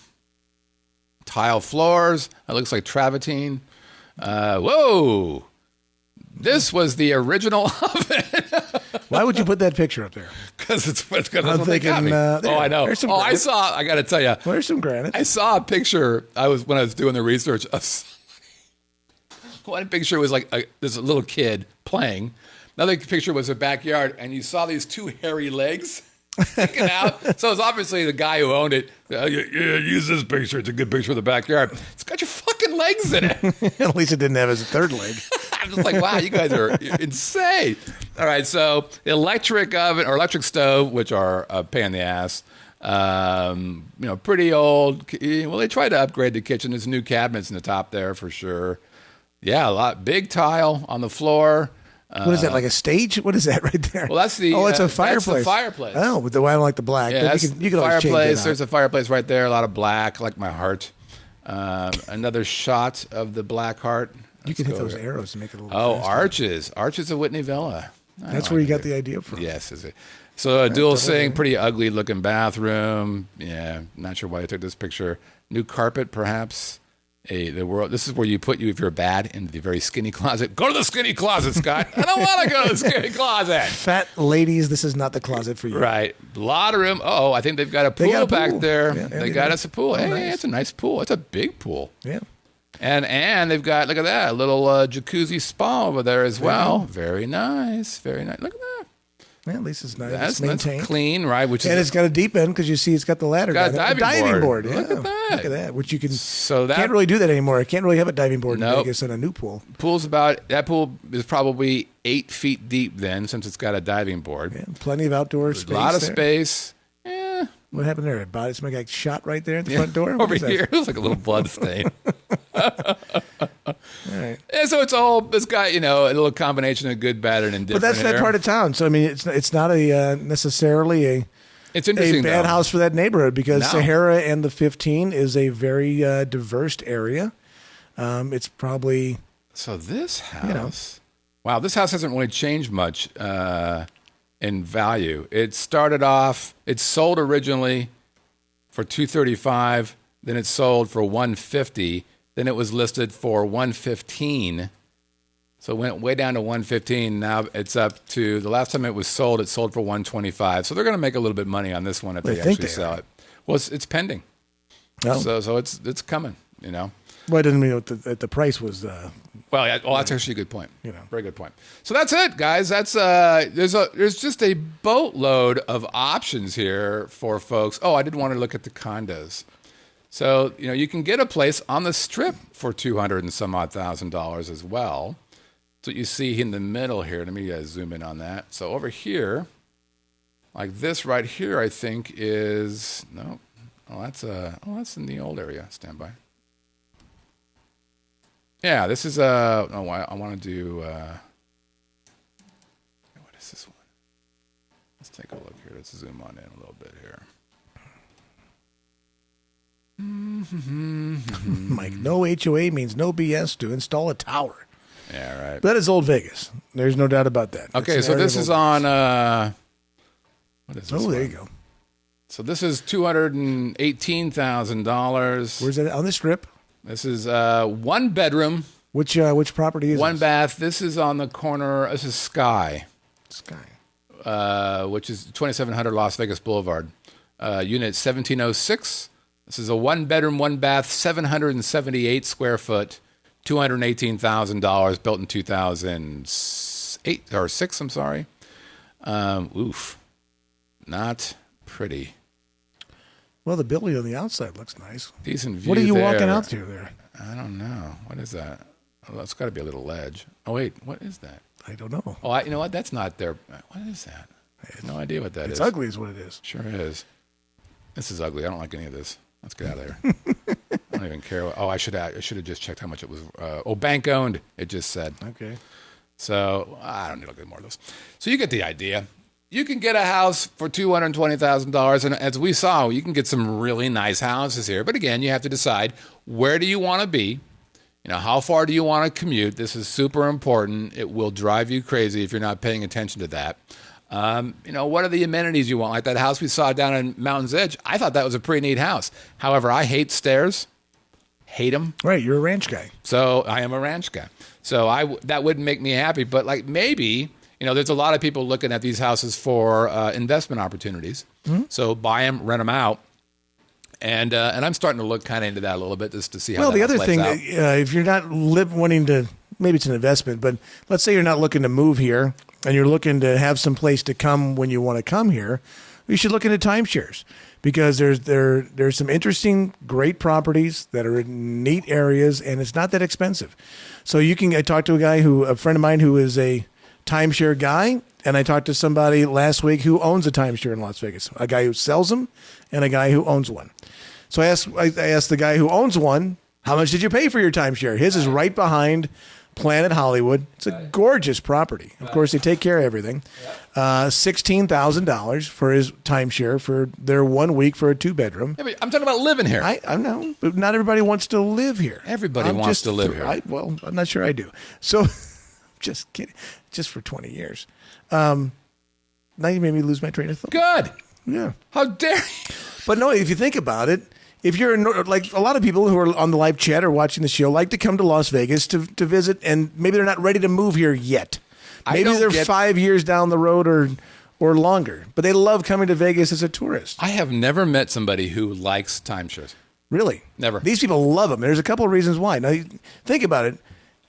Tile floors. It looks like travertine. Whoa! This was the original oven. Why would you put that picture up there? Because that's what they got me. Oh, I know. Oh, I got to tell you. There's some granite. I saw a picture. When I was doing the research of one picture was like there's a little kid playing. Another picture was a backyard, and you saw these 2 hairy legs sticking out. So it's obviously the guy who owned it. Yeah, use this picture. It's a good picture of the backyard. It's got your fucking legs in it. At least it didn't have his 3rd leg. I'm just like, wow, you guys are insane. All right, so electric oven or electric stove, which are a pain in the ass. Pretty old. Well, they tried to upgrade the kitchen. There's new cabinets in the top there for sure. Yeah, big tile on the floor. What is that, like a stage? What is that right there? Well, that's the. Oh, it's a fireplace. That's the fireplace. Oh, but I don't like the black. Yeah, but you can always change fireplace. it There's a fireplace right there. A lot of black, like my heart. Another shot of the black heart. You can hit those arrows to make it a little. Oh, faster. Arches of Whitney Villa. That's where you got the idea from. Yes, is it? So a dual sink, pretty ugly looking bathroom. Yeah, not sure why I took this picture. New carpet, perhaps. This is where you put you if you're bad in the very skinny closet. Go to the skinny closet, Scott. I don't want to go to the skinny closet. Fat ladies, this is not the closet for you. Right. A lot of room. Oh, I think they've got a pool back there. Yeah, they got us a pool. Hey, nice. It's a nice pool. It's a big pool. Yeah. And they've got, look at that, a little jacuzzi spa over there as well. Very nice. Very nice. Look at that. Yeah, at least it's nice. That's clean, right? It's got a deep end because you see it's got the ladder. Got a diving board. Yeah. Look at that. Look at that. Which you can. Can't really do that anymore. I can't really have a diving board in Vegas in a new pool. That pool is probably 8 feet deep then, since it's got a diving board. Yeah, plenty of outdoor space. A lot of space. Yeah. What happened there? Somebody got shot right there at the front door? Over here. It was like a little blood stain. All right. And so it's got, a little combination of good, bad, and indifferent. But that's that part of town. So, I mean, it's not necessarily it's interesting, a bad house for that neighborhood because Sahara and the 15 is a very diverse area. It's probably... So this house... Wow, this house hasn't really changed much in value. It sold originally for $235, then it sold for $150, then it was listed for $115. So it went way down to $115. Now it's up to, the last time it sold for $125. So they're going to make a little bit of money on this one if they actually sell it. Well, it's pending. Oh. So it's coming, Well, I didn't mean that the price was. That's actually a good point. Very good point. So that's it, guys. That's there's just a boatload of options here for folks. Oh, I did want to look at the condos. So you can get a place on the Strip for $200 and some odd $1,000 as well. So you see in the middle here. Let me zoom in on that. So over here, like this right here, I think is no. Oh, that's in the old area. Stand by. Yeah, this is I want to do. What is this one? Let's take a look here. Let's zoom on in a little bit here. Mike, no HOA means no BS to install a tower. Yeah, right. That is old Vegas. There's no doubt about that. Okay, so this is on. What is this? Oh, there you go. So this is $218,000. Where's that on the Strip? This is one bedroom. Which property is one this? bath? This is on the corner. This is Sky, which is 2700 Las Vegas Boulevard, unit 1706. This is a one bedroom, one bath, 778 square foot, $218,000, built in 2008 or 6. I'm sorry. Oof, not pretty. Well, the building on the outside looks nice. Decent view. What are you there. walking out to there? I don't know. What is that? Oh, that's got to be a little ledge. Oh, wait. What is that? I don't know. Oh, you know what? That's not there. What is that? I have no idea what that is. It's ugly is what it is. Sure is. This is ugly. I don't like any of this. Let's get out of there. I don't even care. I should have just checked how much it was. Bank owned, it just said. Okay. So I don't need to look at more of those. So you get the idea. You can get a house for $220,000, and as we saw, you can get some really nice houses here. But again, you have to decide, where do you want to be? How far do you want to commute? This is super important. It will drive you crazy if you're not paying attention to that. What are the amenities you want? Like that house we saw down in Mountain's Edge. I thought that was a pretty neat house. However, I hate stairs. Hate them. Right, you're a ranch guy. So I am a ranch guy. So that wouldn't make me happy. But like maybe... there's a lot of people looking at these houses for investment opportunities. Mm-hmm. So buy them, rent them out. And I'm starting to look kind of into that a little bit just to see how that plays out. Well, the other thing, if you're not wanting to, maybe it's an investment, but let's say you're not looking to move here and you're looking to have some place to come when you want to come here, you should look into timeshares because there's some interesting, great properties that are in neat areas and it's not that expensive. So I talked to a friend of mine who is a timeshare guy, and I talked to somebody last week who owns a timeshare in Las Vegas, a guy who sells them and a guy who owns one. So I asked the guy who owns one, how much did you pay for your timeshare? His is right behind Planet Hollywood. It's a gorgeous property. Of course, they take care of everything. $16,000 for his timeshare for their 1 week for a 2-bedroom. Yeah, but I'm talking about living here. I know, but not everybody wants to live here. Everybody wants to live here. Well, I'm not sure I do. So, just kidding. Just for 20 years. Now you made me lose my train of thought. Good. Yeah. How dare you? But no, if you think about it, if you're like a lot of people who are on the live chat or watching the show like to come to Las Vegas to visit, and maybe they're not ready to move here yet. Maybe they're 5 years down the road or longer, but they love coming to Vegas as a tourist. I have never met somebody who likes timeshares. Really? Never. These people love them. There's a couple of reasons why. Now, think about it.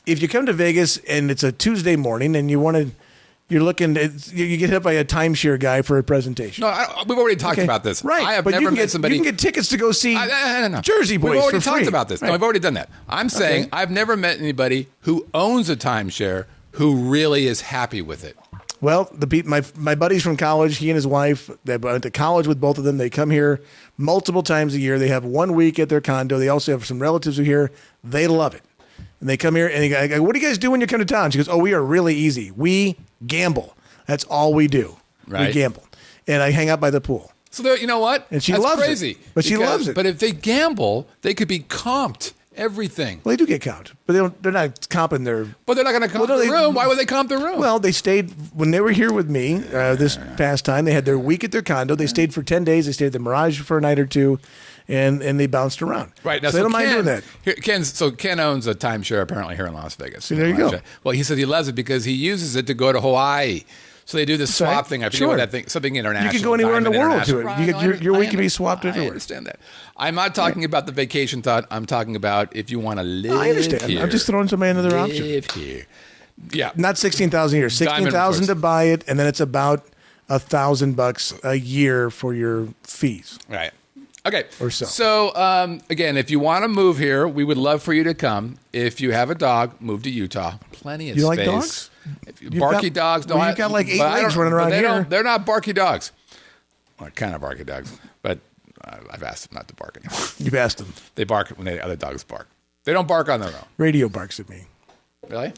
If you come to Vegas and it's a Tuesday morning and you're looking at, you get hit by a timeshare guy for a presentation. No, we've already talked about this. Right. I have but never met somebody. You can get tickets to go see no. Jersey Boys. We've already for free. talked about this. Right. No, I've already done that. I'm saying I've never met anybody who owns a timeshare who really is happy with it. Well, my buddies from college, he and his wife, they went to college with both of them. They come here multiple times a year. They have 1 week at their condo. They also have some relatives who are here. They love it. And they come here and I go, what do you guys do when you come to town? She goes, we are really easy. We gamble. That's all we do. Right. We gamble. And I hang out by the pool. So you know what? And she That's loves crazy. it. But she loves it. But if they gamble, they could be comped everything. Well, they do get comped, but they're not comping their. But they're not going to comp the room. Why would they comp the room? Well, they stayed when they were here with me this past time. They had their week at their condo. They stayed for 10 days. They stayed at the Mirage for a night or two, and they bounced around. Right. Now, so they don't mind doing that. Ken owns a timeshare apparently here in Las Vegas. See, there you go. Well, he said he loves it because he uses it to go to Hawaii. So they do this swap thing. I forget what that thing. Something international. You can go anywhere in the world to it. Right, your week can be swapped everywhere. I understand that. I'm not talking about the vacation thought. I'm talking about if you want to live. I understand. Here, I'm just throwing somebody another option. Live here. Yeah. Not 16,000 a year. 16,000 to buy it, and then it's about $1,000 a year for your fees. Right. Okay. Or so. So, again, if you want to move here, we would love for you to come. If you have a dog, move to Utah. Plenty of space. You like dogs? Barky dogs. No, you've got like 8 legs running around here. They're not barky dogs. Well, kind of barky dogs, but I've asked them not to bark anymore. You've asked them. They bark when the other dogs bark. They don't bark on their own. Radio barks at me. Really?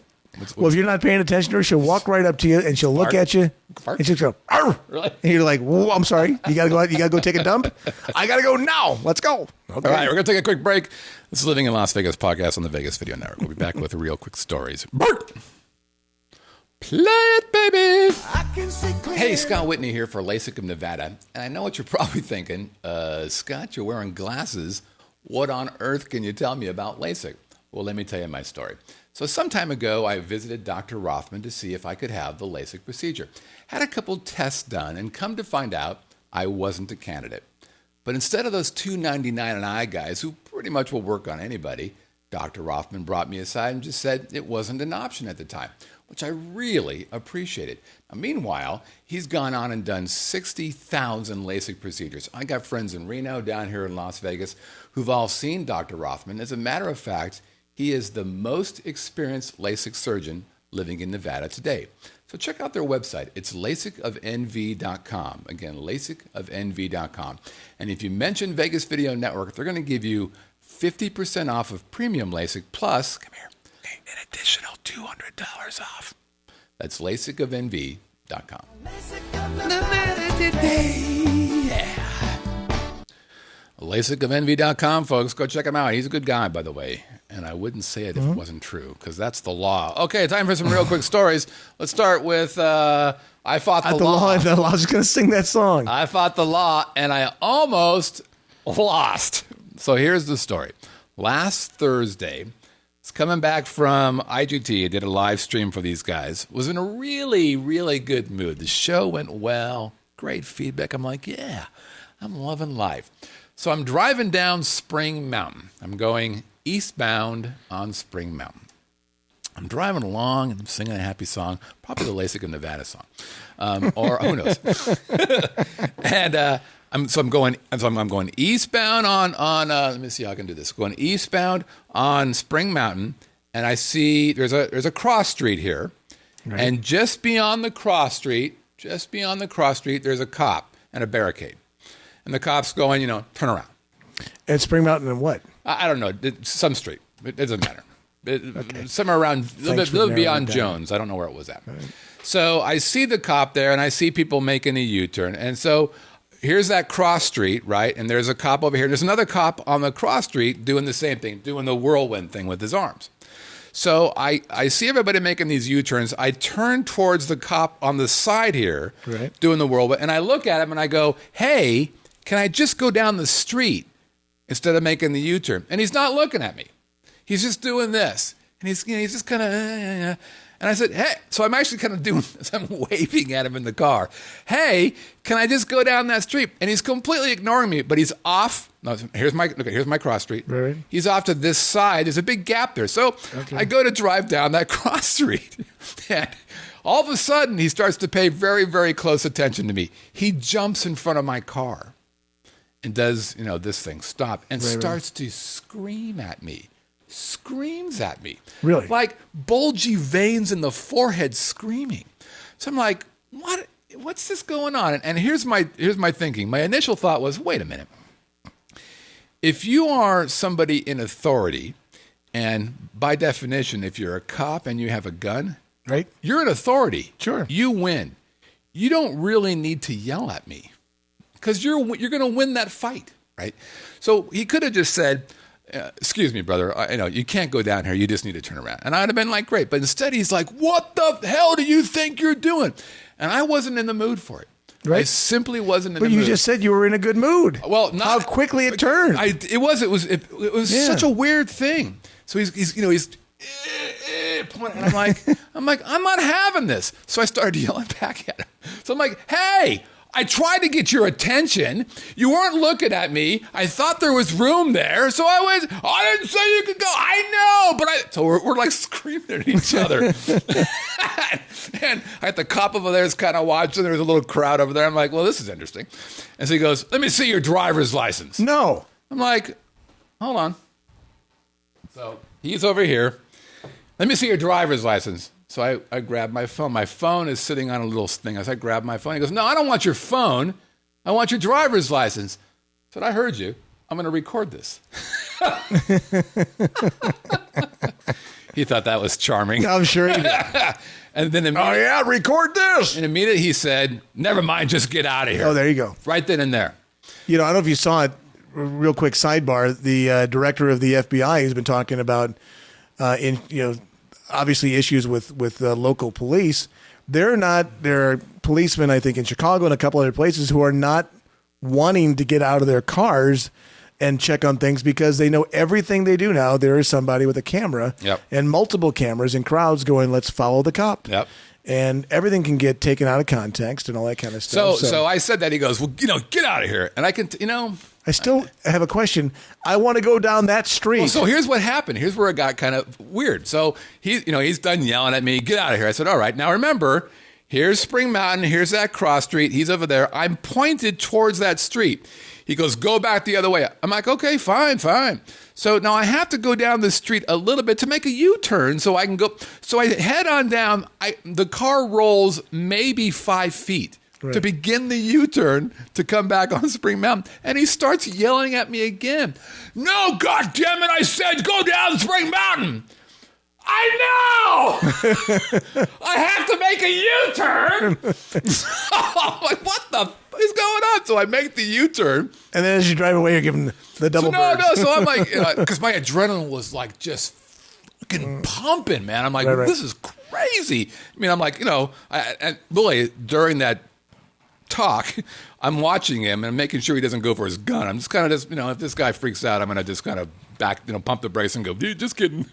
Well, if you're not paying attention to her, she'll walk right up to you and she'll look at you and she'll go, "Arr!" Really? And you're like, "Whoa, I'm sorry. You gotta go out. You gotta go take a dump. I gotta go now. Let's go." Okay. All right, we're gonna take a quick break. This is Living in Las Vegas podcast on the Vegas Video Network. We'll be back with real quick stories. Bark! Play it, baby. Hey, Scott Whitney here for LASIK of Nevada. And I know what you're probably thinking. Scott, you're wearing glasses. What on earth can you tell me about LASIK? Well, let me tell you my story. So some time ago, I visited Dr. Rothman to see if I could have the LASIK procedure. Had a couple tests done and come to find out I wasn't a candidate. But instead of those $299 an eye guys who pretty much will work on anybody, Dr. Rothman brought me aside and just said it wasn't an option at the time, which I really appreciated. Now, meanwhile, he's gone on and done 60,000 LASIK procedures. I got friends in Reno, down here in Las Vegas, who've all seen Dr. Rothman. As a matter of fact, he is the most experienced LASIK surgeon living in Nevada today. So check out their website. It's LASIKofNV.com. Again, LASIKofNV.com. And if you mention Vegas Video Network, they're going to give you 50% off of premium LASIK plus, come here, an additional $200 off. That's LASIKofNV.com. Yeah. LASIKofNV.com, folks. Go check him out. He's a good guy, by the way. And I wouldn't say it if it wasn't true, because that's the law. Okay, time for some real quick stories. Let's start with I fought the law. I was going to sing that song. I fought the law, and I almost lost. So here's the story. Last Thursday, it's coming back from IGT. I did a live stream for these guys. Was in a really, really good mood. The show went well. Great feedback. I'm like, yeah, I'm loving life. So I'm driving down Spring Mountain. I'm going eastbound on Spring Mountain. I'm driving along and I'm singing a happy song, probably the LASIK of Nevada song, or who knows. And I'm going eastbound on let me see how I can do this. Going eastbound on Spring Mountain, and I see there's a cross street here, Right. And just beyond the cross street, there's a cop and a barricade. And the cop's going, turn around. And Spring Mountain and what? I don't know, some street. It doesn't matter. Somewhere around, a little beyond Jones. I don't know where it was at. Right. So I see the cop there, and I see people making a U-turn. And so here's that cross street, right? And there's a cop over here. There's another cop on the cross street doing the same thing, doing the whirlwind thing with his arms. So I see everybody making these U-turns. I turn towards the cop on the side here, right, doing the whirlwind, and I look at him and I go, hey, can I just go down the street instead of making the U-turn? And he's not looking at me. He's just doing this. And he's just kind of, and I said, hey, so I'm actually kind of doing this. I'm waving at him in the car. Hey, can I just go down that street? And he's completely ignoring me, but he's off. No, here's my cross street. Right. He's off to this side. There's a big gap there. So I go to drive down that cross street. And all of a sudden, he starts to pay very, very close attention to me. He jumps in front of my car and does, this thing, stop, and starts to scream at me. Screams at me. Really? Like bulgy veins in the forehead screaming. So I'm like, what's this going on? And here's my thinking. My initial thought was, wait a minute. If you are somebody in authority, and by definition, if you're a cop and you have a gun, right, you're an authority. Sure. You win. You don't really need to yell at me because you're going to win that fight, right? So he could have just said, excuse me, brother, you can't go down here. You just need to turn around. And I'd have been like, great. But instead, he's like, what the hell do you think you're doing? And I wasn't in the mood for it. Right. I simply wasn't in the mood. But you just said you were in a good mood. Well, how quickly it turned. It was such a weird thing. So he's pointing, and I'm like, I'm not having this. So I started yelling back at him. So I'm like, hey, I tried to get your attention. You weren't looking at me. I thought there was room there. So I didn't say you could go. I know, so we're like screaming at each other. And I had the cop over there is kind of watching. There was a little crowd over there. I'm like, well, this is interesting. And so he goes, let me see your driver's license. No. I'm like, hold on. So he's over here. Let me see your driver's license. So I grabbed my phone. My phone is sitting on a little thing. I grabbed my phone. He goes, no, I don't want your phone. I want your driver's license. I said, I heard you. I'm going to record this. He thought that was charming. I'm sure he did. And then record this. And immediately he said, never mind, just get out of here. Oh, there you go. Right then and there. I don't know if you saw it. Real quick sidebar. The director of the FBI has been talking about obviously issues with local police. There are policemen, I think, in Chicago and a couple other places who are not wanting to get out of their cars and check on things because they know everything they do now. There is somebody with a camera and multiple cameras and crowds going, let's follow the cop. Yep. And everything can get taken out of context and all that kind of stuff. So I said that. He goes, well, get out of here. And I can, I still have a question. I want to go down that street. Well, so here's what happened. Here's where it got kind of weird. So he's done yelling at me. Get out of here. I said, all right. Now remember, here's Spring Mountain. Here's that cross street. He's over there. I'm pointed towards that street. He goes, go back the other way. I'm like, okay, fine. So now I have to go down the street a little bit to make a U-turn so I can go. So I head on down. The car rolls maybe 5 feet. Right. To begin the U-turn to come back on Spring Mountain. And he starts yelling at me again. No, God damn it, I said go down Spring Mountain. I know. I have to make a U-turn. I'm like, what the f is going on? So I make the U-turn. And then as you drive away, you're giving the double bird. No. So I'm like, because my adrenaline was like just fucking pumping, man. I'm like, this is crazy. I mean, I'm like, and really during that talk, I'm watching him and making sure he doesn't go for his gun. I'm just kind of if this guy freaks out, I'm going to just kind of pump the brakes and go, dude, just kidding.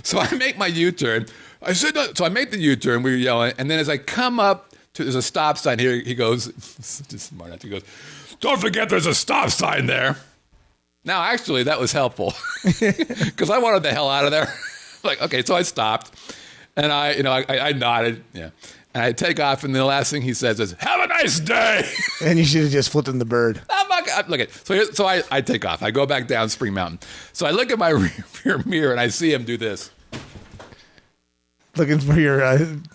So I make my U-turn. So I make the U-turn. We were yelling. And then as I come up to, there's a stop sign here. He goes, just smart. He goes, don't forget there's a stop sign there. Now, actually, that was helpful because I wanted the hell out of there. Like, okay, so I stopped and I nodded. Yeah. And I take off, and the last thing he says is, have a nice day. And you should have just flipped in the bird. So I take off. I go back down Spring Mountain. So I look at my rear mirror, and I see him do this. Looking for your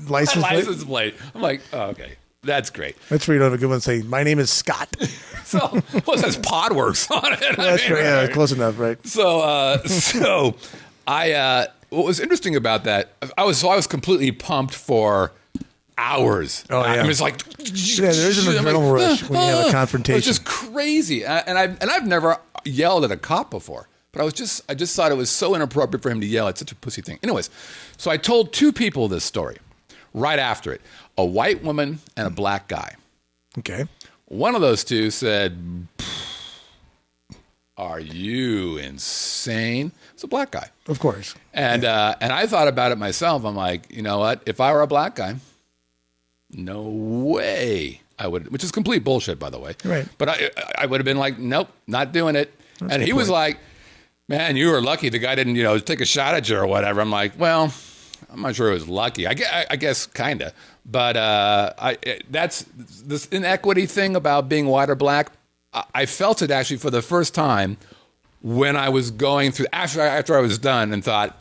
license plate? License plate. I'm like, oh, okay. That's great. That's where you don't have a good one say, my name is Scott. So, well, it says Podworks on it. That's right. Yeah, close enough, right? So what was interesting about that, I was completely pumped for hours. Oh, yeah. I was like, yeah, there's an adrenaline rush when you have a confrontation. It was just crazy. And I've never yelled at a cop before. But I just thought it was so inappropriate for him to yell. It's such a pussy thing. Anyways, so I told two people this story right after it. A white woman and a black guy. Okay. One of those two said, are you insane? It's a black guy. Of course. And I thought about it myself. I'm like, you know what? If I were a black guy, no way I would, which is complete bullshit, by the way. Right. But I would have been like, nope, not doing it. That's and he was like, man, you were lucky the guy didn't, take a shot at you or whatever. I'm like, well, I'm not sure it was lucky. I guess kind of. But that's this inequity thing about being white or black. I felt it actually for the first time when I was going through, after I was done, and thought,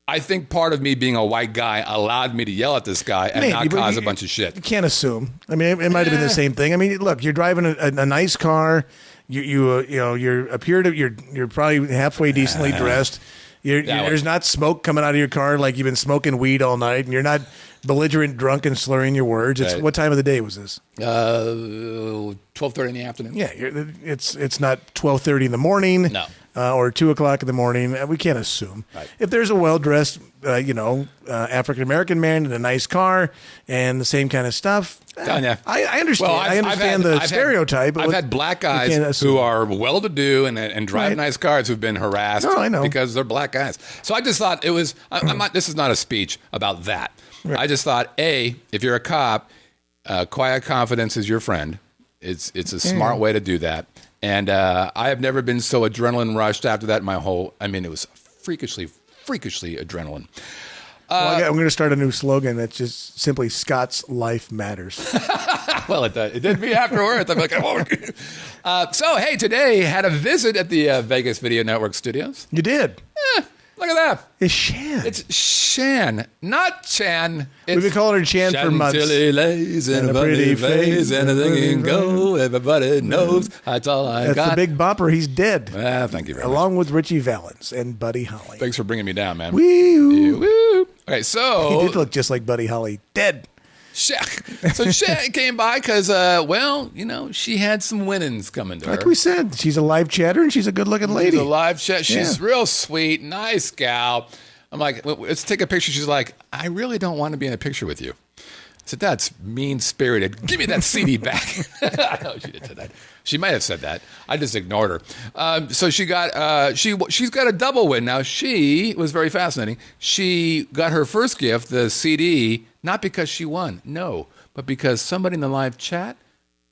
I think part of me being a white guy allowed me to yell at this guy and not cause a bunch of shit. You can't assume. I mean, it might have been the same thing. I mean, look, you're driving a nice car. You're probably halfway decently dressed. There's not smoke coming out of your car like you've been smoking weed all night, and you're not belligerent, drunk, and slurring your words. It's what time of the day was this? 12:30 in the afternoon. Yeah, it's not 12:30 in the morning. No. Or 2:00 in the morning. We can't assume. Right. If there's a well-dressed, African-American man in a nice car and the same kind of stuff, I understand. Well, I understand the stereotype. I've had black guys who are well-to-do and drive nice cars who've been harassed because they're black guys. So I just thought it was, this is not a speech about that. Right. I just thought, if you're a cop, quiet confidence is your friend. It's a smart way to do that. And I have never been so adrenaline rushed after that it was freakishly adrenaline. I'm going to start a new slogan that's just simply Scott's life matters. Well, it did me afterwards. I'm like, I won't. So, hey, today had a visit at the Vegas Video Network studios. You did? Look at that. It's Shan. It's Shan, not Chan. We've been calling her Chan for months. Chantilly lays in a pretty face, anything can go. Everybody knows that's all I got. That's the Big Bopper. He's dead. Thank you very much. Along with Richie Valens and Buddy Holly. Thanks for bringing me down, man. Woo. Woo. Okay, so he did look just like Buddy Holly. Dead. So Shan came by because, she had some winnings coming to her. Like we said, she's a live chatter and she's a good-looking lady. She's a live chat. She's real sweet, nice gal. I'm like, let's take a picture. She's like, I really don't want to be in a picture with you. I said, that's mean-spirited. Give me that CD back. I know she did say that. She might have said that. I just ignored her. So she got she's got a double win. Now, she was very fascinating. She got her first gift, the CD, not because she won, no, but because somebody in the live chat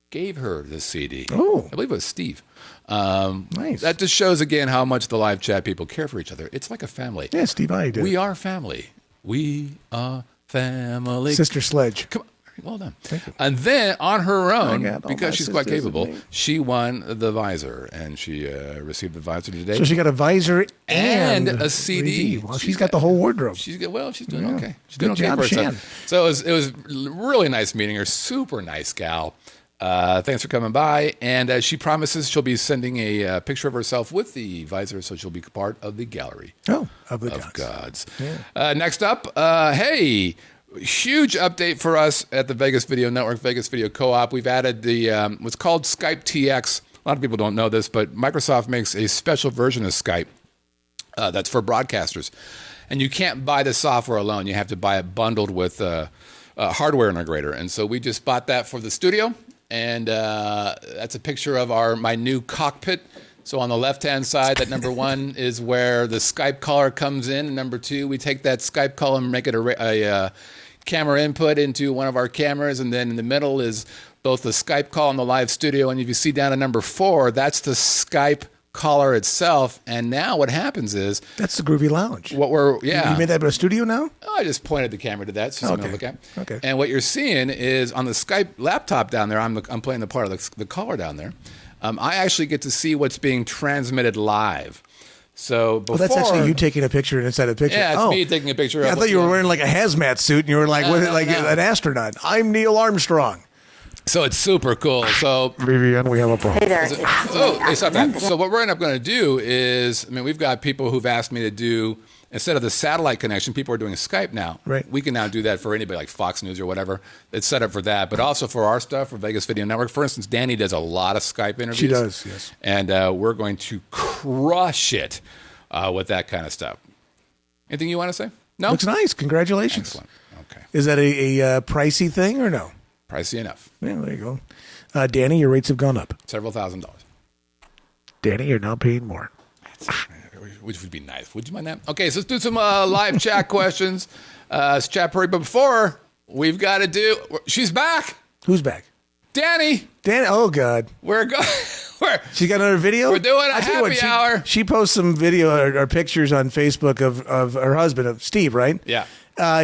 gave her the CD. Oh. I believe it was Steve. Nice. That just shows, again, how much the live chat people care for each other. It's like a family. Yeah, Steve, I did. We are family. We are family. Sister Sledge. Come on. Well done. Thank you. And then on her own, because she's quite capable, and she won the visor, and she received the visor today. So she got a visor and a CD. Well, she's got the whole wardrobe. She's doing okay. She's doing Good okay job, for herself. Shan. So it was really nice meeting her. Super nice gal. Thanks for coming by. And she promises she'll be sending a picture of herself with the visor, so she'll be part of the gallery. Oh, of the gods. Yeah. Next up, huge update for us at the Vegas Video Network, Vegas Video Co-op. We've added the what's called Skype TX. A lot of people don't know this, but Microsoft makes a special version of Skype that's for broadcasters. And you can't buy the software alone. You have to buy it bundled with a hardware integrator. And so we just bought that for the studio. And that's a picture of my new cockpit. So on the left-hand side, that number one is where the Skype caller comes in. And number two, we take that Skype call and make it a camera input into one of our cameras. And then in the middle is both the Skype call and the live studio. And if you see down at number 4, that's the Skype caller itself. And now what happens is... That's the Groovy Lounge. You made that a studio now? I just pointed the camera to that so someone look at. Okay. And what you're seeing is on the Skype laptop down there, I'm playing the part of the caller down there. I actually get to see what's being transmitted live. So before, that's actually you taking a picture inside a picture. Yeah, it's me taking a picture. Yeah, I thought you were wearing like a hazmat suit and you were like an astronaut. I'm Neil Armstrong. So it's super cool. So Vivian, we have a problem. Hey there. Hey, stop that. So what we're going to do is, we've got people who've asked me to do, instead of the satellite connection, people are doing Skype now. Right. We can now do that for anybody like Fox News or whatever. It's set up for that, but also for our stuff, for Vegas Video Network. For instance, Danny does a lot of Skype interviews. She does, yes. And we're going to crush it with that kind of stuff. Anything you want to say? No? Looks nice. Congratulations. Excellent. Okay. Is that a pricey thing or no? Pricey enough. Yeah, there you go. Danny, your rates have gone up. Several $1,000s. Danny, you're now paying more. Which would be nice. Would you mind that? Okay, so let's do some live chat questions. It's chat party, but before, we've got to do... She's back. Who's back? Danny. Danny, oh, God. We're going... She got another video? We're doing a happy hour. She posts some video or pictures on Facebook of her husband, of Steve, right? Yeah.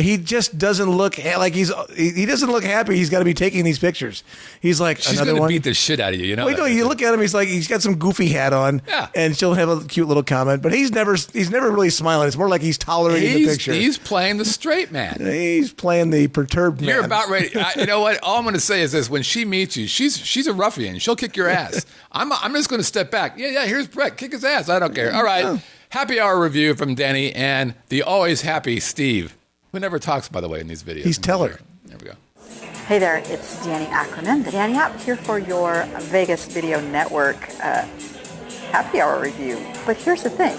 He just doesn't look like he doesn't look happy. He's got to be taking these pictures. He's like, she's another gonna one. beat the shit out of you. You know. Wait, no, you look at him. He's got some goofy hat on. Yeah. And she'll have a cute little comment, but he's never really smiling. It's more like he's tolerating the picture. He's playing the straight man. He's playing the perturbed man. You're about ready. You know what? All I'm going to say is this: when she meets you, she's a ruffian. She'll kick your ass. I'm just going to step back. Yeah. Here's Brett. Kick his ass. I don't care. All right. Happy hour review from Danny and the always happy Steve. Who never talks, by the way, in these videos. He's Teller. There we go. Hey there, it's Danny Ackerman. Danny App here for your Vegas Video Network happy hour review. But here's the thing.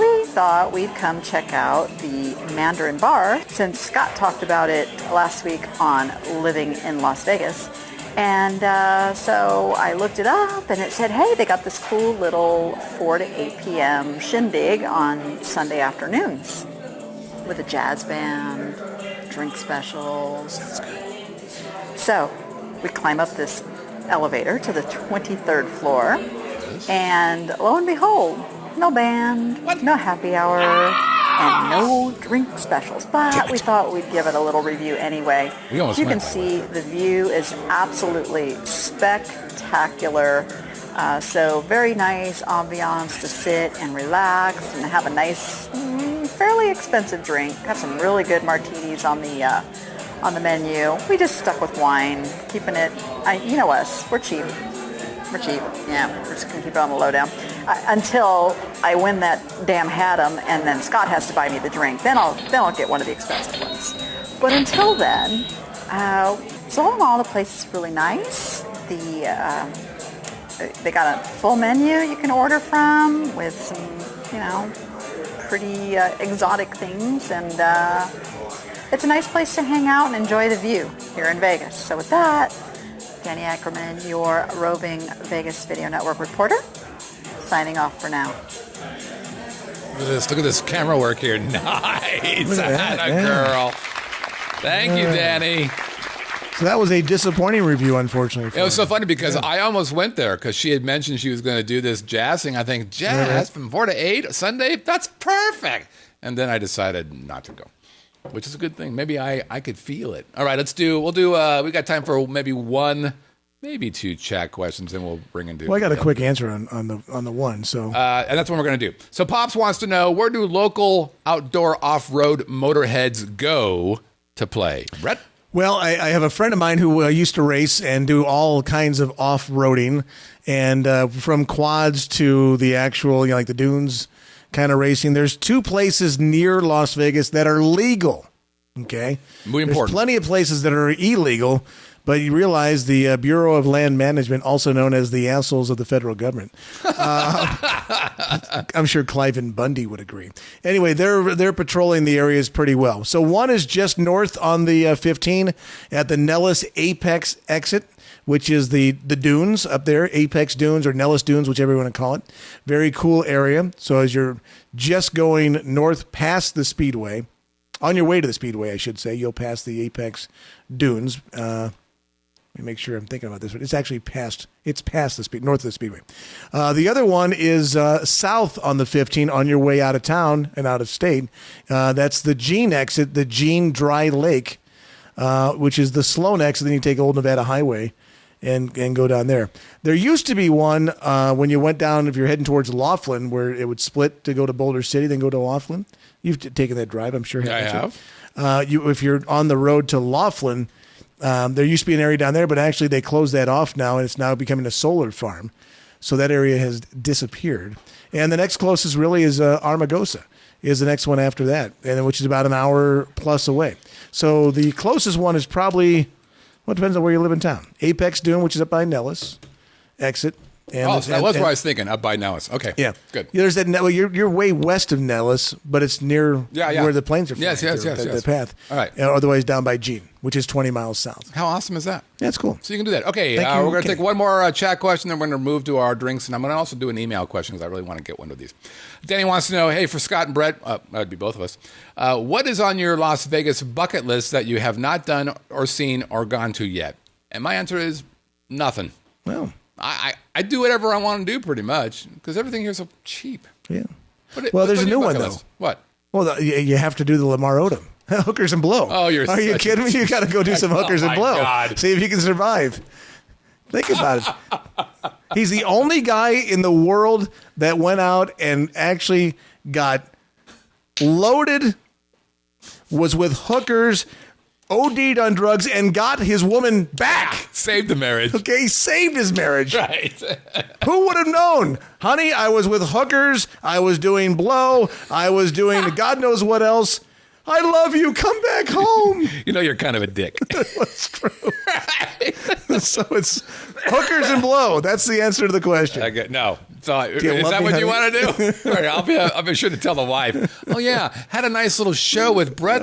We thought we'd come check out the Mandarin Bar since Scott talked about it last week on Living in Las Vegas. And so I looked it up and it said, hey, they got this cool little 4 to 8 p.m. shindig on Sunday afternoons with a jazz band, drink specials. So we climb up this elevator to the 23rd floor, and lo and behold, no band, no happy hour, and no drink specials. But we thought we'd give it a little review anyway. As you can see, the view is absolutely spectacular. So very nice ambiance to sit and relax and have a nice, fairly expensive drink. Got some really good martinis on the menu. We just stuck with wine, keeping it. You know us, we're cheap. We're cheap. Yeah, we're just gonna keep it on the low down until I win that damn Haddam, and then Scott has to buy me the drink. Then I'll get one of the expensive ones. But until then, so all in all, the place is really nice. They got a full menu you can order from with some, pretty exotic things, and it's a nice place to hang out and enjoy the view here in Vegas. So with that, Danny Ackerman, your roving Vegas Video Network reporter, signing off for now. Look at this camera work here. Nice. Atta girl. Thank you, Danny. So that was a disappointing review, unfortunately. It was so funny because I almost went there because she had mentioned she was going to do this jazz thing. I think, jazz from 4 to 8 Sunday? That's perfect. And then I decided not to go, which is a good thing. Maybe I could feel it. All right, we got time for maybe one, maybe two chat questions, and we'll bring in. Well, I got a quick answer on the one. So, and that's what we're going to do. So Pops wants to know, where do local outdoor off-road motorheads go to play? Brett? Well, I have a friend of mine who used to race and do all kinds of off-roading, and from quads to the actual, like the dunes kind of racing. There's 2 places near Las Vegas that are legal. Okay, Muy important. There's plenty of places that are illegal, but you realize the Bureau of Land Management, also known as the assholes of the federal government. I'm sure Cliven Bundy would agree. Anyway, they're patrolling the areas pretty well. So one is just north on the 15 at the Nellis Apex exit, which is the dunes up there, Apex Dunes or Nellis Dunes, whichever you want to call it. Very cool area. So as you're just going north past the Speedway, on your way to the Speedway, I should say, you'll pass the Apex Dunes. Let me make sure I'm thinking about this, but it's actually past north of the Speedway. The other one is south on the 15 on your way out of town and out of state. That's the Jean exit, the Jean Dry Lake, which is the Sloan exit. Then you take Old Nevada Highway and go down there. There used to be one when you went down, if you're heading towards Laughlin, where it would split to go to Boulder City, then go to Laughlin. You've taken that drive, I'm sure. I have. If you're on the road to Laughlin, there used to be an area down there, but actually they closed that off now, and it's now becoming a solar farm. So that area has disappeared. And the next closest really is Armagosa, is the next one after that, and which is about an hour plus away. So the closest one is probably, well, it depends on where you live in town. Apex Dune, which is up by Nellis, exit. And So that was what I was thinking, up by Nellis. Okay. Yeah. Good. There's that. Well, you're way west of Nellis, but it's near where the planes are flying. Yes. The path. All right. Otherwise, down by Jean, which is 20 miles south. How awesome is that? That's cool. So you can do that. Okay, Thank you. we're going to take one more chat question, then we're going to move to our drinks, and I'm going to also do an email question because I really want to get one of these. Danny wants to know, hey, for Scott and Brett, that would be both of us, what is on your Las Vegas bucket list that you have not done or seen or gone to yet? And my answer is nothing. Well, I do whatever I want to do pretty much because everything here is so cheap. yeah. Well, there's a new one, though. What? Well, you have to do the Lamar Odom. Hookers and blow. Oh, Are you kidding me? You got to go do some hookers and blow. God. See if you can survive. Think about it. He's the only guy in the world that went out and actually got loaded, was with hookers, OD'd on drugs, and got his woman back. Saved the marriage. Okay, he saved his marriage. Right. Who would have known? Honey, I was with hookers. I was doing blow. I was doing God knows what else. I love you. Come back home. You know you're kind of a dick. That's true. So it's hookers and blow. That's the answer to the question. No. So is love that me, what you honey? want to do? All right, I'll be sure to tell the wife. Oh, yeah, had a nice little show with Brett.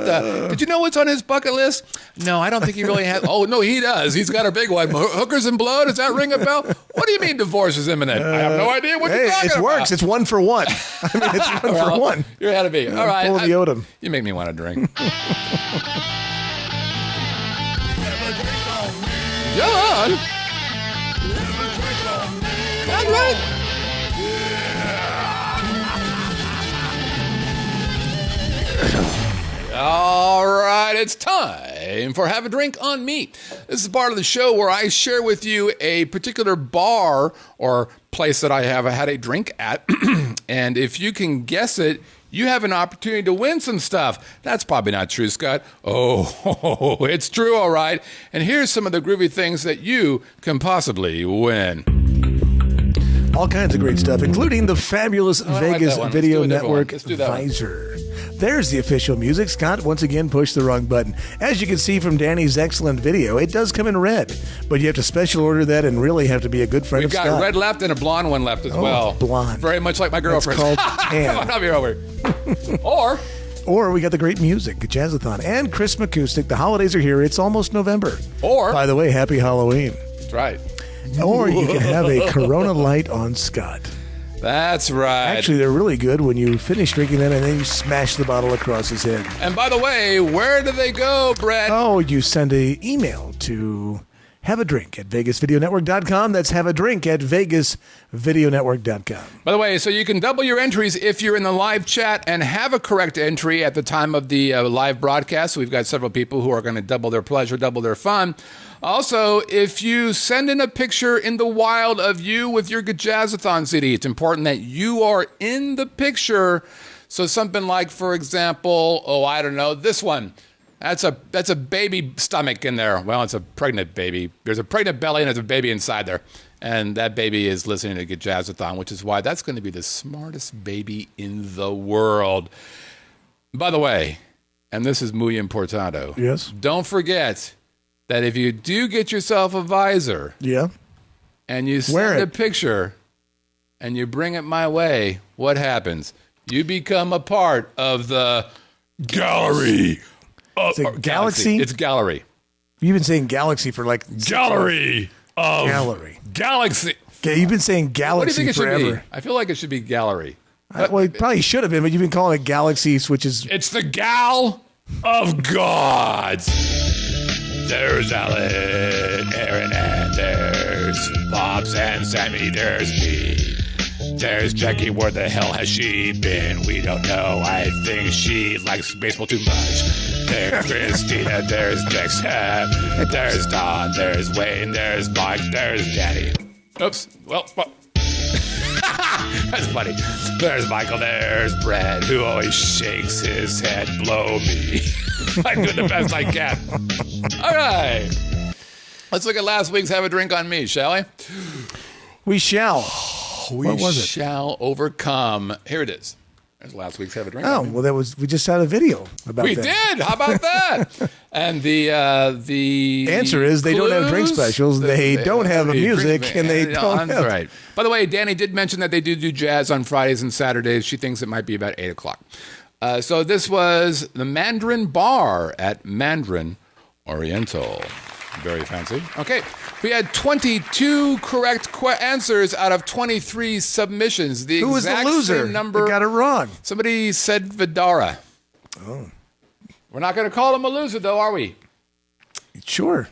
Did you know what's on his bucket list? No, I don't think he really has. Oh, no, he does. He's got a big one. Hookers and blow? Does that ring a bell? What do you mean divorce is imminent? I have no idea what you're talking about. It works. It's 1 for 1. I mean, it's one for one. You're ahead of me. All right. Full of the Odom. You make me want to drink. John! That's right. All right, it's time for Have a Drink on Me. This is part of the show where I share with you a particular bar or place that I have had a drink at. And if you can guess it, you have an opportunity to win some stuff. That's probably not true, Scott. Oh, it's true, all right. And here's some of the groovy things that you can possibly win. All kinds of great stuff, including the fabulous Vegas Video Network Visor. There's the official music. Scott once again pushed the wrong button. As you can see from Danny's excellent video, it does come in red, but you have to special order that and really have to be a good friend of Scott. We've got red left and a blonde one left as well. Blonde. Very much like my girlfriend. It's called tan. Come on, I'll be over. Or we got the great music, Jazzathon, and Chris McCusick. The holidays are here. It's almost November. Or, by the way, happy Halloween. That's right. Or you can have a Corona Light on Scott. That's right. Actually, they're really good when you finish drinking them and then you smash the bottle across his head. And by the way, where do they go, Brett? Oh, you send an email to haveadrink@vegasvideonetwork.com. That's haveadrink@vegasvideonetwork.com. By the way, so you can double your entries if you're in the live chat and have a correct entry at the time of the live broadcast. We've got several people who are going to double their pleasure, double their fun. Also, if you send in a picture in the wild of you with your Jazzathon CD, it's important that you are in the picture. So something like, for example, I don't know, this one. That's a baby stomach in there. Well, it's a pregnant baby. There's a pregnant belly and there's a baby inside there. And that baby is listening to Jazzathon, which is why that's going to be the smartest baby in the world. By the way, and this is muy importando. Yes. Don't forget that if you do get yourself a visor, and you send a picture, and you bring it my way, what happens? You become a part of the gallery. Is it Galaxy? It's gallery. You've been saying Galaxy for like gallery of gallery. Galaxy. Okay, you've been saying Galaxy what do you think forever. It should be? I feel like it should be gallery. Well, it probably should have been, but you've been calling it Galaxy, which is... It's the gal of gods. There's Alan, Aaron, and there's Pops and Sammy. There's me. There's Jackie, where the hell has she been? We don't know. I think she likes baseball too much. There's Christina, there's Dex, there's Don, there's Wayne, there's Mike, there's Daddy. Oops. Well. That's funny. There's Michael, there's Brad, who always shakes his head, blow me. I'm doing the best I can. All right. Let's look at last week's Have a Drink on Me, shall we? We shall. What was it? Shall overcome. Here it is. There's last week's Have a Drink on Me. Well, we just had a video about that. We did. How about that? And the answer is they don't have drink specials. They don't have music, and they don't have. That's right. By the way, Danny did mention that they do jazz on Fridays and Saturdays. She thinks it might be about 8 o'clock. So this was the Mandarin Bar at Mandarin Oriental. Very fancy. Okay. We had 22 correct answers out of 23 submissions. Who was the loser? Same number. They got it wrong. Somebody said Vidara. Oh. We're not going to call him a loser, though, are we? Sure.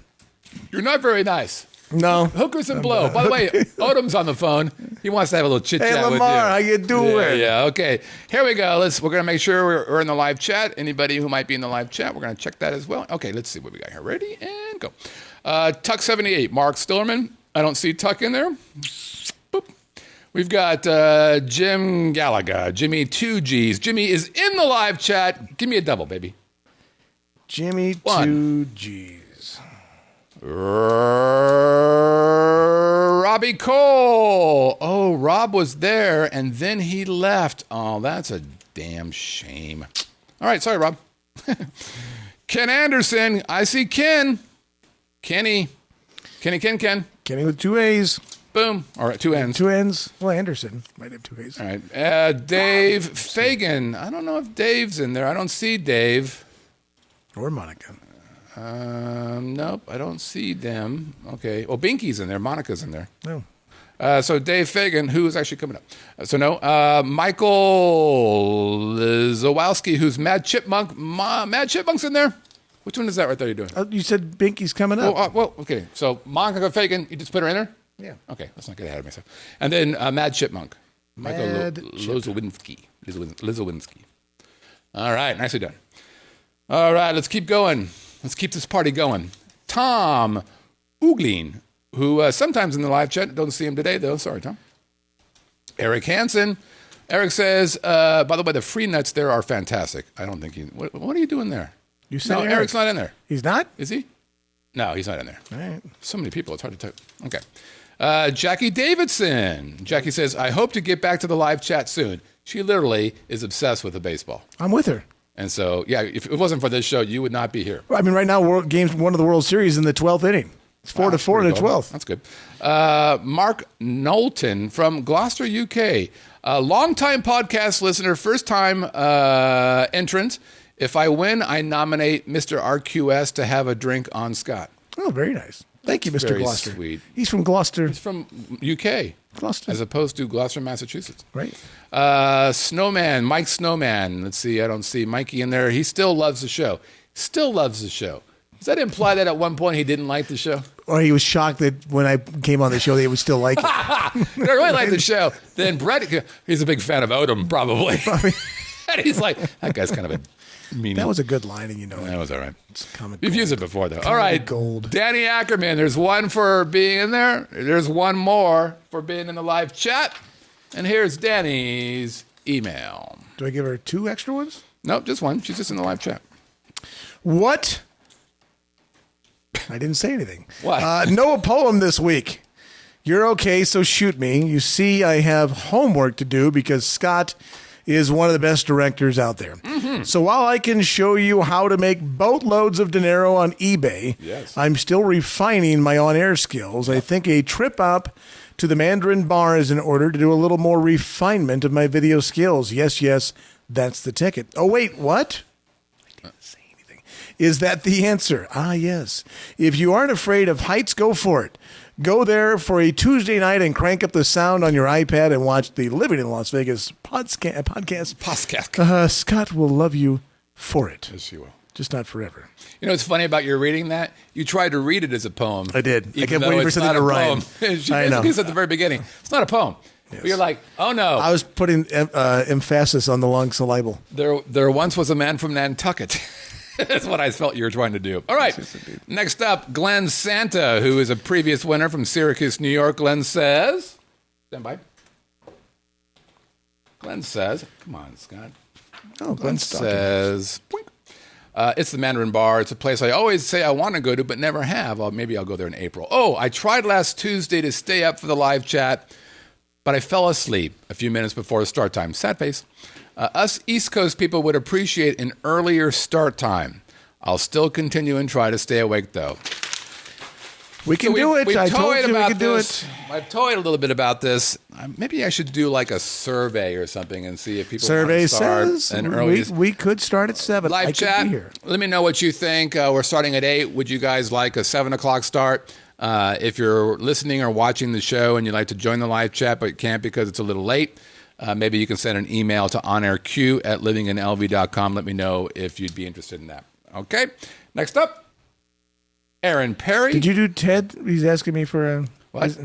You're not very nice. No. Hookers and blow. By the way, Odom's on the phone. He wants to have a little chit-chat with you. Hey, Lamar, how you doing? Yeah, okay. Here we go. We're going to make sure we're in the live chat. Anybody who might be in the live chat, we're going to check that as well. Okay, let's see what we got here. Ready? And go. Tuck78, Mark Stillerman. I don't see Tuck in there. Boop. We've got Jim Gallagher, Jimmy 2Gs. Jimmy is in the live chat. Give me a double, baby. Jimmy 2Gs. Robbie Cole. Oh, Rob was there, and then he left. Oh, that's a damn shame. All right, sorry, Rob. Ken Anderson. I see Ken. Kenny with 2 A's. Boom. All right, 2 N's. 2 N's. Well, Anderson might have 2 A's. All right. Dave Fagan. I don't know if Dave's in there. I don't see Dave. Or Monica. Nope, I don't see them. Okay. Well, Binky's in there. Monica's in there. No. So Dave Fagan, who is actually coming up. So no. Michael Zawalski, who's Mad Chipmunk. Mad Chipmunk's in there. Which one is that right there you're doing? You said Binky's coming up. Well, okay. So Monica Fagan, you just put her in there? Yeah. Okay, let's not get ahead of myself. And then Mad Chipmunk. Michael Lozowinski. All right, nicely done. All right, let's keep going. Let's keep this party going. Tom Uglin, who sometimes in the live chat, don't see him today, though. Sorry, Tom. Eric Hansen. Eric says, by the way, the free nuts there are fantastic. I don't think what are you doing there? You said no, Eric's not in there. He's not? Is he? No, he's not in there. All right. So many people, it's hard to type. Okay. Jackie Davidson. Jackie says, I hope to get back to the live chat soon. She literally is obsessed with the baseball. I'm with her. And so, yeah, if it wasn't for this show, you would not be here. Well, I mean, right now, game's one of the World Series in the 12th inning. It's 4-4 in the 12th. That's good. Mark Knowlton from Gloucester, UK. Longtime podcast listener, first time entrant. If I win, I nominate Mr. RQS to have a drink on Scott. Oh, very nice. Thank you, Mr. Very Gloucester. Sweet. He's from Gloucester. He's from UK. Gloucester. As opposed to Gloucester, Massachusetts. Right. Snowman, Mike Snowman. Let's see, I don't see Mikey in there. He still loves the show. Still loves the show. Does that imply that at one point he didn't like the show? Or he was shocked that when I came on the show, they would still like it. I really like the show. Then Brett, he's a big fan of Odom, probably. And he's like, that guy's kind of a meanie. That was a good line, and you know it. That was all right. You've used it before, though. All right. Gold. Danny Ackerman, there's one for being in there. There's one more for being in the live chat. And here's Danny's email. Do I give her 2 extra ones? Nope, just one. She's just in the live chat. What? I didn't say anything. What? No poem this week. You're okay, so shoot me. You see, I have homework to do because Scott is one of the best directors out there. Mm-hmm. So while I can show you how to make boatloads of dinero on eBay, yes, I'm still refining my on-air skills. I think a trip up to the Mandarin Bar is in order to do a little more refinement of my video skills. Yes, that's the ticket. Oh, wait, what? I didn't say anything. Is that the answer? Ah, yes. If you aren't afraid of heights, go for it. Go there for a Tuesday night and crank up the sound on your iPad and watch the Living in Las Vegas podcast. Scott will love you for it. Yes, she will. Just not forever. You know what's funny about your reading that? You tried to read it as a poem. I did. I kept waiting for something to rhyme. She basically said at the very beginning, it's not a poem. But you're like, oh no. I was putting emphasis on the long syllable. There once was a man from Nantucket. That's what I felt you were trying to do. All right. Next up, Glenn Santa, who is a previous winner from Syracuse, New York. Glenn says, stand by. Glenn says, come on, Scott. Oh, Glenn says, it's the Mandarin Bar. It's a place I always say I want to go to, but never have. Maybe I'll go there in April. Oh, I tried last Tuesday to stay up for the live chat, but I fell asleep a few minutes before the start time. Sad face. Us East Coast people would appreciate an earlier start time. I'll still continue and try to stay awake, though. We can do it. I told you we could do it. I've toyed a little bit about this. Maybe I should do like a survey or something and see if people want to start says an early. We could start at 7. Live chat. Let me know what you think. We're starting at 8. Would you guys like a 7 o'clock start? If you're listening or watching the show and you'd like to join the live chat but can't because it's a little late, maybe you can send an email to onairq@livinginlv.com. Let me know if you'd be interested in that. Okay. Next up. Aaron Perry. Did you do Ted? He's asking me for a... What?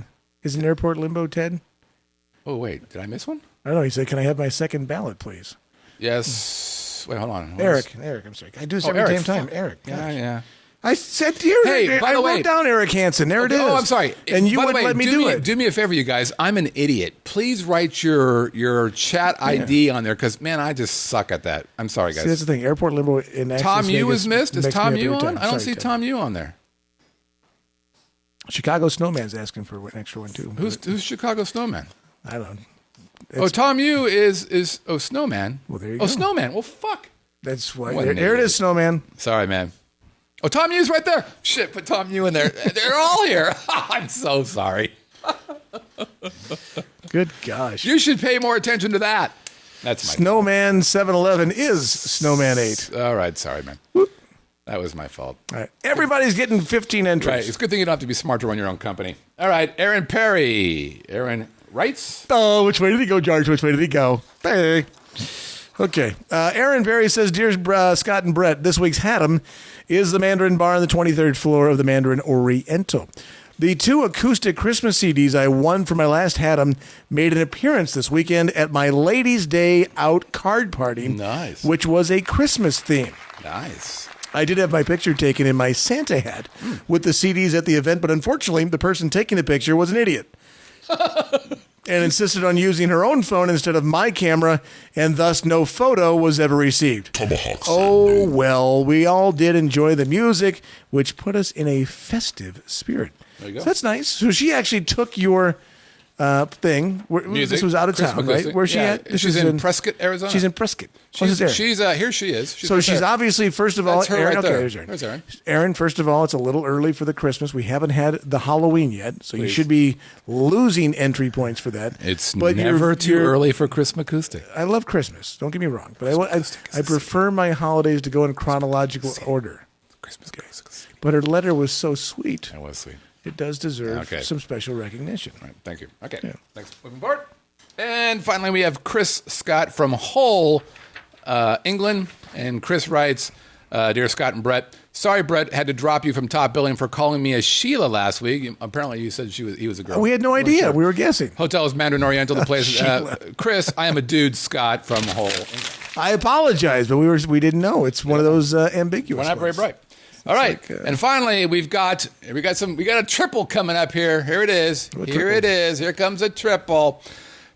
Is an airport limbo, Ted? Oh, wait. Did I miss one? I don't know. He said, can I have my second ballot, please? Yes. Wait, hold on. Eric, I'm sorry. I do this every damn time. Eric. Yeah. I said here. Hey, by the way, I wrote down Eric Hansen. There it is. Oh, I'm sorry. And you wouldn't let me do it. Do me a favor, you guys. I'm an idiot. Please write your chat ID on there because, man, I just suck at that. I'm sorry, guys. See, that's the thing. Airport limbo in Access Tom Yu Vegas is missed. Is Tom Yu on? I don't see Ted. Tom Yu on there. Chicago Snowman's asking for an extra one, too. Who's Chicago Snowman? I don't know. Tom Yu is Snowman. Well, there you go. Snowman. Well, fuck. That's why. What an There it idiot. is, Snowman. Sorry, man. Oh, Tom Yu's right there. Shit, put Tom Yu in there. They're all here. I'm so sorry. Good gosh. You should pay more attention to that. That's my Snowman 7-Eleven is Snowman 8. All right, sorry, man. Whoop. That was my fault. All right. Everybody's getting 15 entries. Right. It's a good thing you don't have to be smart to run your own company. All right, Aaron Perry. Aaron writes. Oh, which way did he go, George? Which way did he go? Hey. Okay. Aaron Perry says, Dear Scott and Brett, this week's Haddam is the Mandarin Bar on the 23rd floor of the Mandarin Oriental. The 2 acoustic Christmas CDs I won for my last Haddam made an appearance this weekend at my Ladies' Day Out card party. Nice. Which was a Christmas theme. Nice. I did have my picture taken in my Santa hat with the CDs at the event, but unfortunately, the person taking the picture was an idiot and insisted on using her own phone instead of my camera, and thus no photo was ever received. Oh, well, we all did enjoy the music, which put us in a festive spirit. There you go. So that's nice. So she actually took your thing. Music. This was out of Chris town, McCluskey. right? Where's she at? She's in Prescott, Arizona. She's in Prescott. She's here she is. She's obviously, first of all, That's her Aaron. right there. Okay, there's Aaron. There's Aaron. Aaron, first of all, it's a little early for the Christmas. We haven't had the Halloween yet, so you should be losing entry points for that. It's but never too early for Chris McCluskey. I love Christmas. Don't get me wrong, but I prefer my holidays to go in chronological order. Christmas. But her letter was so sweet. That was sweet. It does deserve some special recognition. All right, thank you. Okay, Yeah. Next, moving forward. And finally, we have Chris Scott from Hull, England. And Chris writes, Dear Scott and Brett, sorry Brett had to drop you from top billing for calling me a Sheila last week. Apparently you said he was a girl. We had no idea. Sure. We were guessing. Hotel is Mandarin Oriental, the place. Chris, I am a dude, Scott from Hull. I apologize, but we didn't know. It's one of those ambiguous We're not very ones. bright. All right, like, and finally we got a triple coming up here. Here it is. Here comes a triple.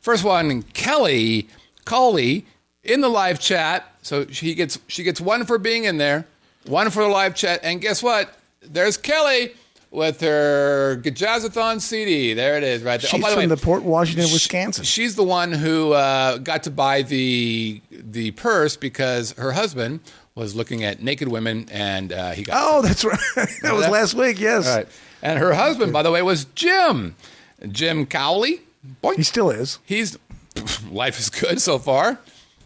First one, Kelly Colley in the live chat. So she gets one for being in there, one for the live chat, and guess what? There's Kelly with her Gajazathon CD. There it is, right there. She's by the from way, the Port Washington, Wisconsin. She's the one who got to buy the purse because her husband was looking at naked women, and he got... Oh, that's right. That was last week, yes. All right. And her husband, by the way, was Jim Cowley. Boy, He still is. Life is good so far.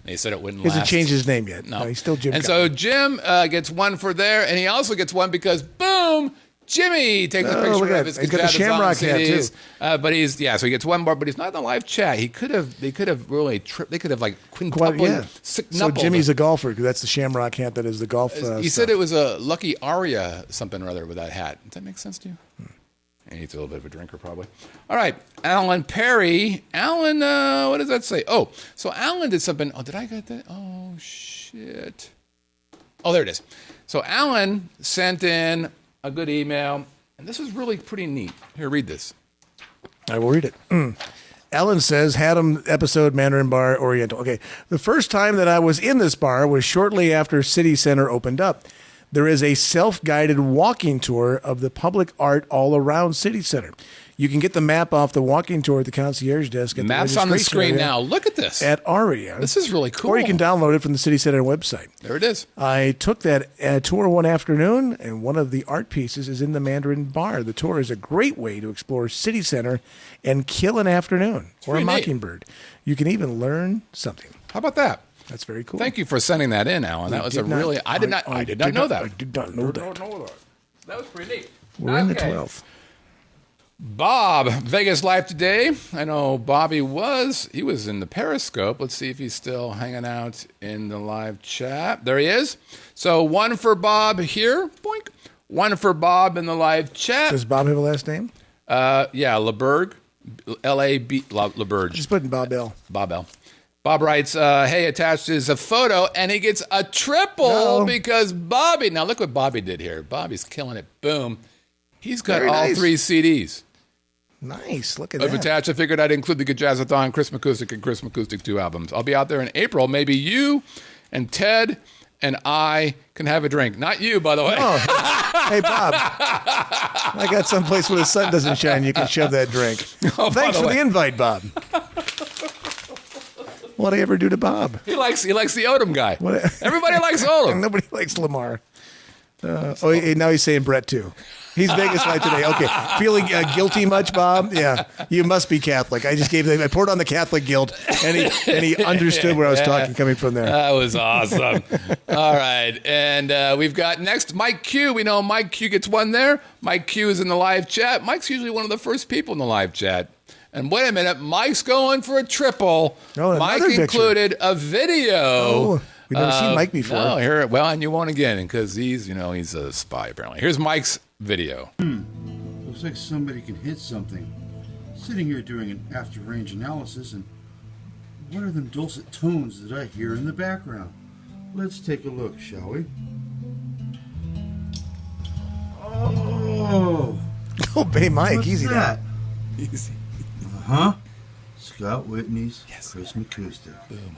They said it wouldn't He last. hasn't changed his name yet. No. He's still Jim And Cowley. so Jim gets one for there, and he also gets one because, boom, Jimmy takes a Oh, picture look at of his that. He's got the Shamrock hat, CDs. too. But so he gets one more, but he's not in the live chat. They could have really they could have like quintupled. So Jimmy's a golfer because that's the Shamrock hat that is the golf He said it was a Lucky Aria something or other with that hat. Does that make sense to you? He needs a little bit of a drinker, probably. All right, Alan Perry. Alan, what does that say? Oh, so Alan did something. Oh, did I get that? Oh, shit. Oh, there it is. So Alan sent in a good email, and this is really pretty neat. Here, read this. I will read it. Ellen says, Haddam episode, Mandarin Bar, Oriental. Okay, the first time that I was in this bar was shortly after City Center opened up. There is a self-guided walking tour of the public art all around City Center. You can get the map off the walking tour at the concierge desk. At Map's the on the screen now. Look at this. At Aria. This is really cool. Or you can download it from the City Center website. There it is. I took that tour one afternoon, and one of the art pieces is in the Mandarin Bar. The tour is a great way to explore City Center and kill an afternoon or a mockingbird. You can even learn something. How about that? That's very cool. Thank you for sending that in, Alan. That was a really... I did not know that. I did not know that. That was pretty neat. We're in the 12th. Bob, Vegas Life Today. I know Bobby he was in the Periscope. Let's see if he's still hanging out in the live chat. There he is. So one for Bob here. Boink. One for Bob in the live chat. Does Bob have a last name? Yeah, LeBerg. L-A-B, LeBerg. Just putting Bob L. Bob L. Bob writes, hey, attached is a photo, and he gets a triple because Bobby... Now, look what Bobby did here. Bobby's killing it. Boom. He's got all 3 CDs. Nice. Look at Of that. attached, I figured I'd include the Good Jazzathon, Chris McCoustic, and Chris McCoustic 2 albums. I'll be out there in April. Maybe you and Ted and I can have a drink. Not you, by the way. Oh, hey, Bob. I got someplace where the sun doesn't shine. You can shove that drink. Thanks for the invite, Bob. What'd I ever do to Bob? He likes the Odom guy. Everybody likes Odom. Nobody likes Lamar. Now he's saying Brett, too. He's Vegas Life Today. Okay. Feeling guilty much, Bob? Yeah. You must be Catholic. I just I poured on the Catholic guilt, and he understood where I was talking coming from there. That was awesome. All right. And we've got next Mike Q. We know Mike Q gets one there. Mike Q is in the live chat. Mike's usually one of the first people in the live chat. And wait a minute. Mike's going for a triple. Oh, Mike included a video. Oh, we've never seen Mike before. No, and you won't again because he's a spy apparently. Here's Mike's video. Looks like somebody can hit something. Sitting here doing an after-range analysis, and what are them dulcet tones that I hear in the background? Let's take a look, shall we? Oh! Obey Mike. What's Easy that? now. Easy. Uh-huh. Scott Whitney's Yes. Chris McCoustic. Boom.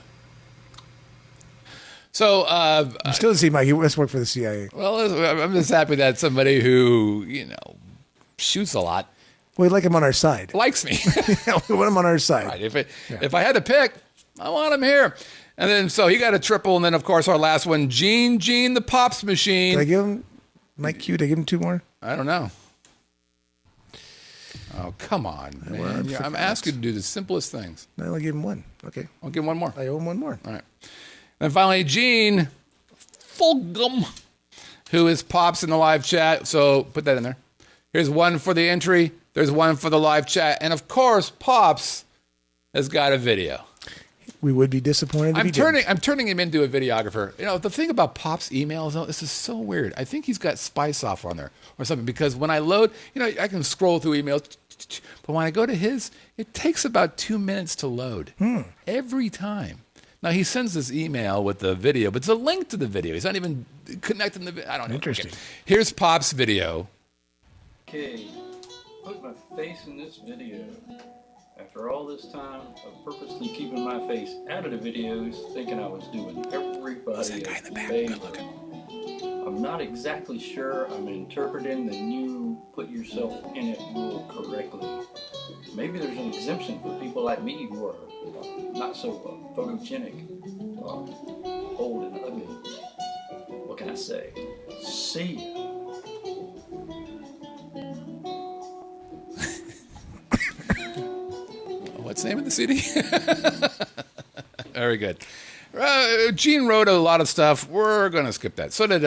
So, You still didn't see Mike. He must work for the CIA. well, I'm just happy that somebody who, shoots a lot We like him on our side. likes me. We want him on our side. Right. If I had to pick, I want him here. And then, so he got a triple. And then, of course, our last one, Gene the Pops Machine. Did I give him Mike Q? Did I give him 2 more? I don't know. Oh, come on, man. Well, I'm asking you to do the simplest things. I only gave him 1. Okay. I'll give him one more. I owe him 1 more. All right. And finally, Gene Fulgham, who is Pops in the live chat. So put that in there. Here's one for the entry. There's one for the live chat. And, of course, Pops has got a video. We would be disappointed if he didn't. I'm turning him into a videographer. The thing about Pop's emails, though, this is so weird. I think he's got spy software on there or something because when I load, I can scroll through emails, but when I go to his, it takes about 2 minutes to load every time. Now, he sends this email with the video, but it's a link to the video. He's not even connecting the video. I don't know. Interesting. Okay. Here's Pop's video. Okay, put my face in this video. After all this time of purposely keeping my face out of the videos, thinking I was doing everybody That guy in the back, a good looking. I'm not exactly sure I'm interpreting the new put yourself in it rule correctly. Maybe there's an exemption for people like me who are not so photogenic, old and ugly. What can I say? See ya. What's the name of the CD? Very good. Gene wrote a lot of stuff. We're going to skip that. So did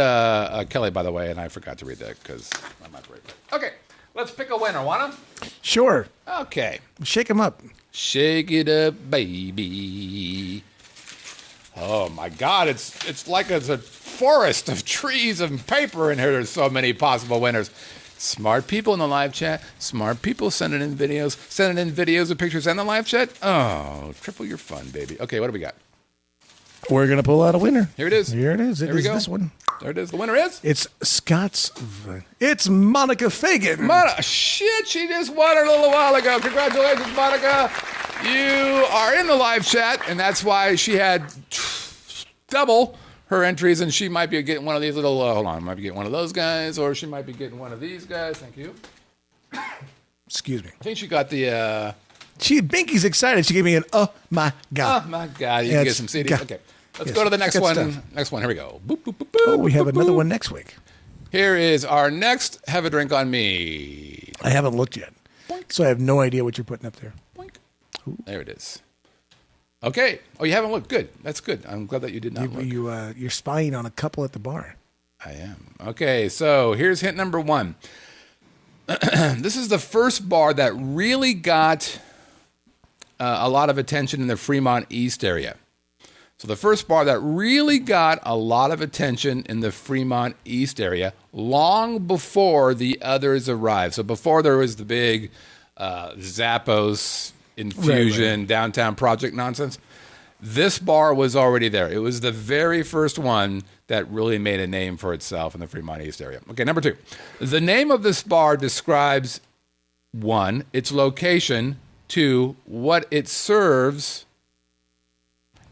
Kelly, by the way, and I forgot to read that because I'm not very good. Okay, let's pick a winner. Want to? Sure. Okay. Shake him up. Shake it up, baby. Oh, my God. It's like it's a forest of trees and paper in here. There's so many possible winners. Smart people in the live chat. Smart people sending in videos of pictures in the live chat. Oh, triple your fun, baby. Okay, what do we got? We're going to pull out a winner. Here it is. Here it is. There we go. This one. There it is. The winner is? It's It's Monica Fagan. Shit, she just won it a little while ago. Congratulations, Monica. You are in the live chat, and that's why she had double her entries, and she might be getting one of these little, hold on, might be getting one of those guys, or she might be getting one of these guys. Thank you. Excuse me. I think she got the, Binky's excited. She gave me an, oh my God. Oh my God. You can get some CDs. Okay. Let's go to the next one. Stuff. Next one. Here we go. Boop, boop, boop, Oh, boop, we have boop, another boop. one next week. Here is our next Have a Drink on Me. I haven't looked yet. Boink. So I have no idea what you're putting up there. Boink. There it is. Okay. Oh, you haven't looked. Good. That's good. I'm glad that you did not look. You're spying on a couple at the bar. I am. Okay, so here's hint number 1. This is the first bar that really got a lot of attention in the Fremont East area. So the first bar that really got a lot of attention in the Fremont East area long before the others arrived. So before there was the big Zappos Infusion downtown project nonsense, this bar was already there. It was the very first one that really made a name for itself in the Fremont East area. Okay, number 2. The name of this bar describes 1, its location, 2, what it serves,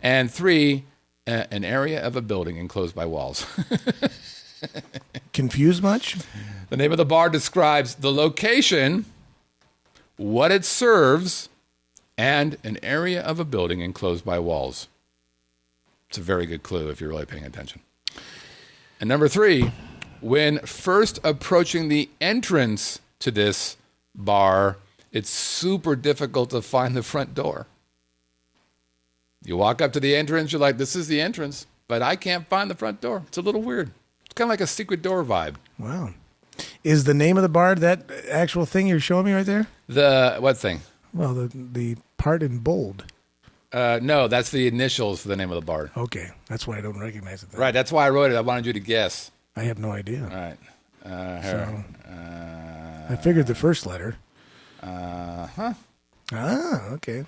and 3, an area of a building enclosed by walls. Confused much? The name of the bar describes the location, what it serves, and an area of a building enclosed by walls. It's a very good clue if you're really paying attention. And number 3, when first approaching the entrance to this bar, it's super difficult to find the front door. You walk up to the entrance, you're like, this is the entrance, but I can't find the front door. It's a little weird. It's kind of like a secret door vibe. Wow. Is the name of the bar that actual thing you're showing me right there? The what thing? Well, the part in bold. No, that's the initials for the name of the bar. Okay, that's why I don't recognize it then. Right, that's why I wrote it. I wanted you to guess. I have no idea. All right. So, I figured the first letter. Huh? Ah, okay.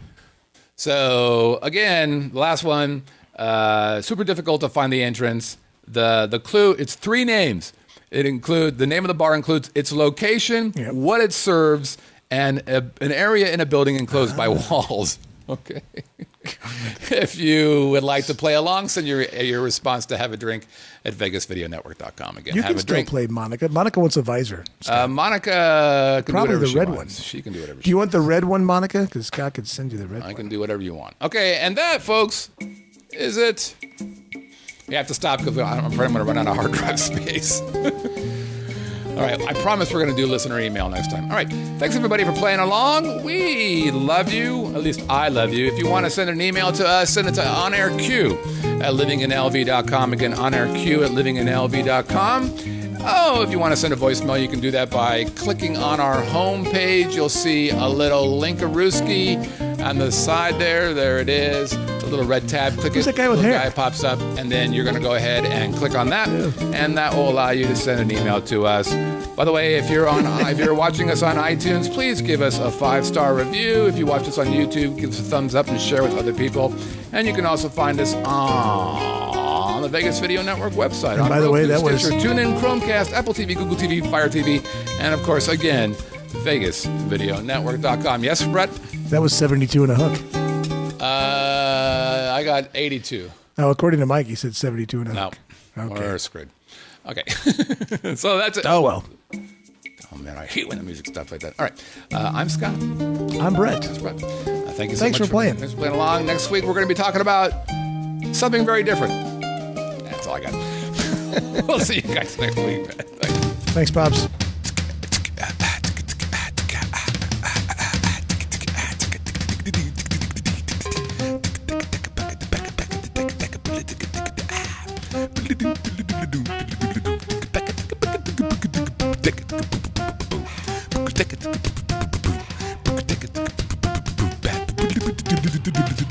So, again, the last one, super difficult to find the entrance. The clue, it's 3 names. The name of the bar includes its location, what it serves, and an area in a building enclosed by walls. Okay. If you would like to play along, send your response to Have a Drink at VegasVideoNetwork.com. Again, You have can a still drink. play Monica. Monica wants a visor. Monica can Probably do whatever the she red wants. one. She can do whatever Do she you wants. want the red one, Monica? Because Scott could send you the red I one. can do whatever you want. Okay, and that, folks, is it. You have to stop because I'm afraid I'm going to run out of hard drive space. All right, I promise we're going to do listener email next time. All right, thanks everybody for playing along. We love you. At least I love you. If you want to send an email to us, send it to onairq@livinginlv.com. Again, onairq@livinginlv.com. Oh, if you want to send a voicemail, you can do that by clicking on our homepage. You'll see a little link-a-rooski on the side there. There it is. A little red tab. Click Who's it. that guy with little hair? guy pops up, and then you're going to go ahead and click on that, and that will allow you to send an email to us. By the way, if you're watching us on iTunes, please give us a 5-star review. If you watch us on YouTube, give us a thumbs up and share with other people. And you can also find us on the Vegas Video Network website. And on by the way, that was- Stitcher, TuneIn, Chromecast, Apple TV, Google TV, Fire TV, and of course, again, VegasVideoNetwork.com. Yes, Brett? That was 72 and a hook. I got 82. Oh, according to Mike, he said 72 and a No, hook. Okay. we're screwed. Okay, so that's it. Oh, well. Oh, man, I hate when the music stops like that. All right, I'm Scott. I'm Brett. That's Brett. Thank you so Thanks much for playing. Thanks for playing along. Next week, we're going to be talking about something very different. That's all I got. We'll see you guys next week. Thanks, Pops. Thanks.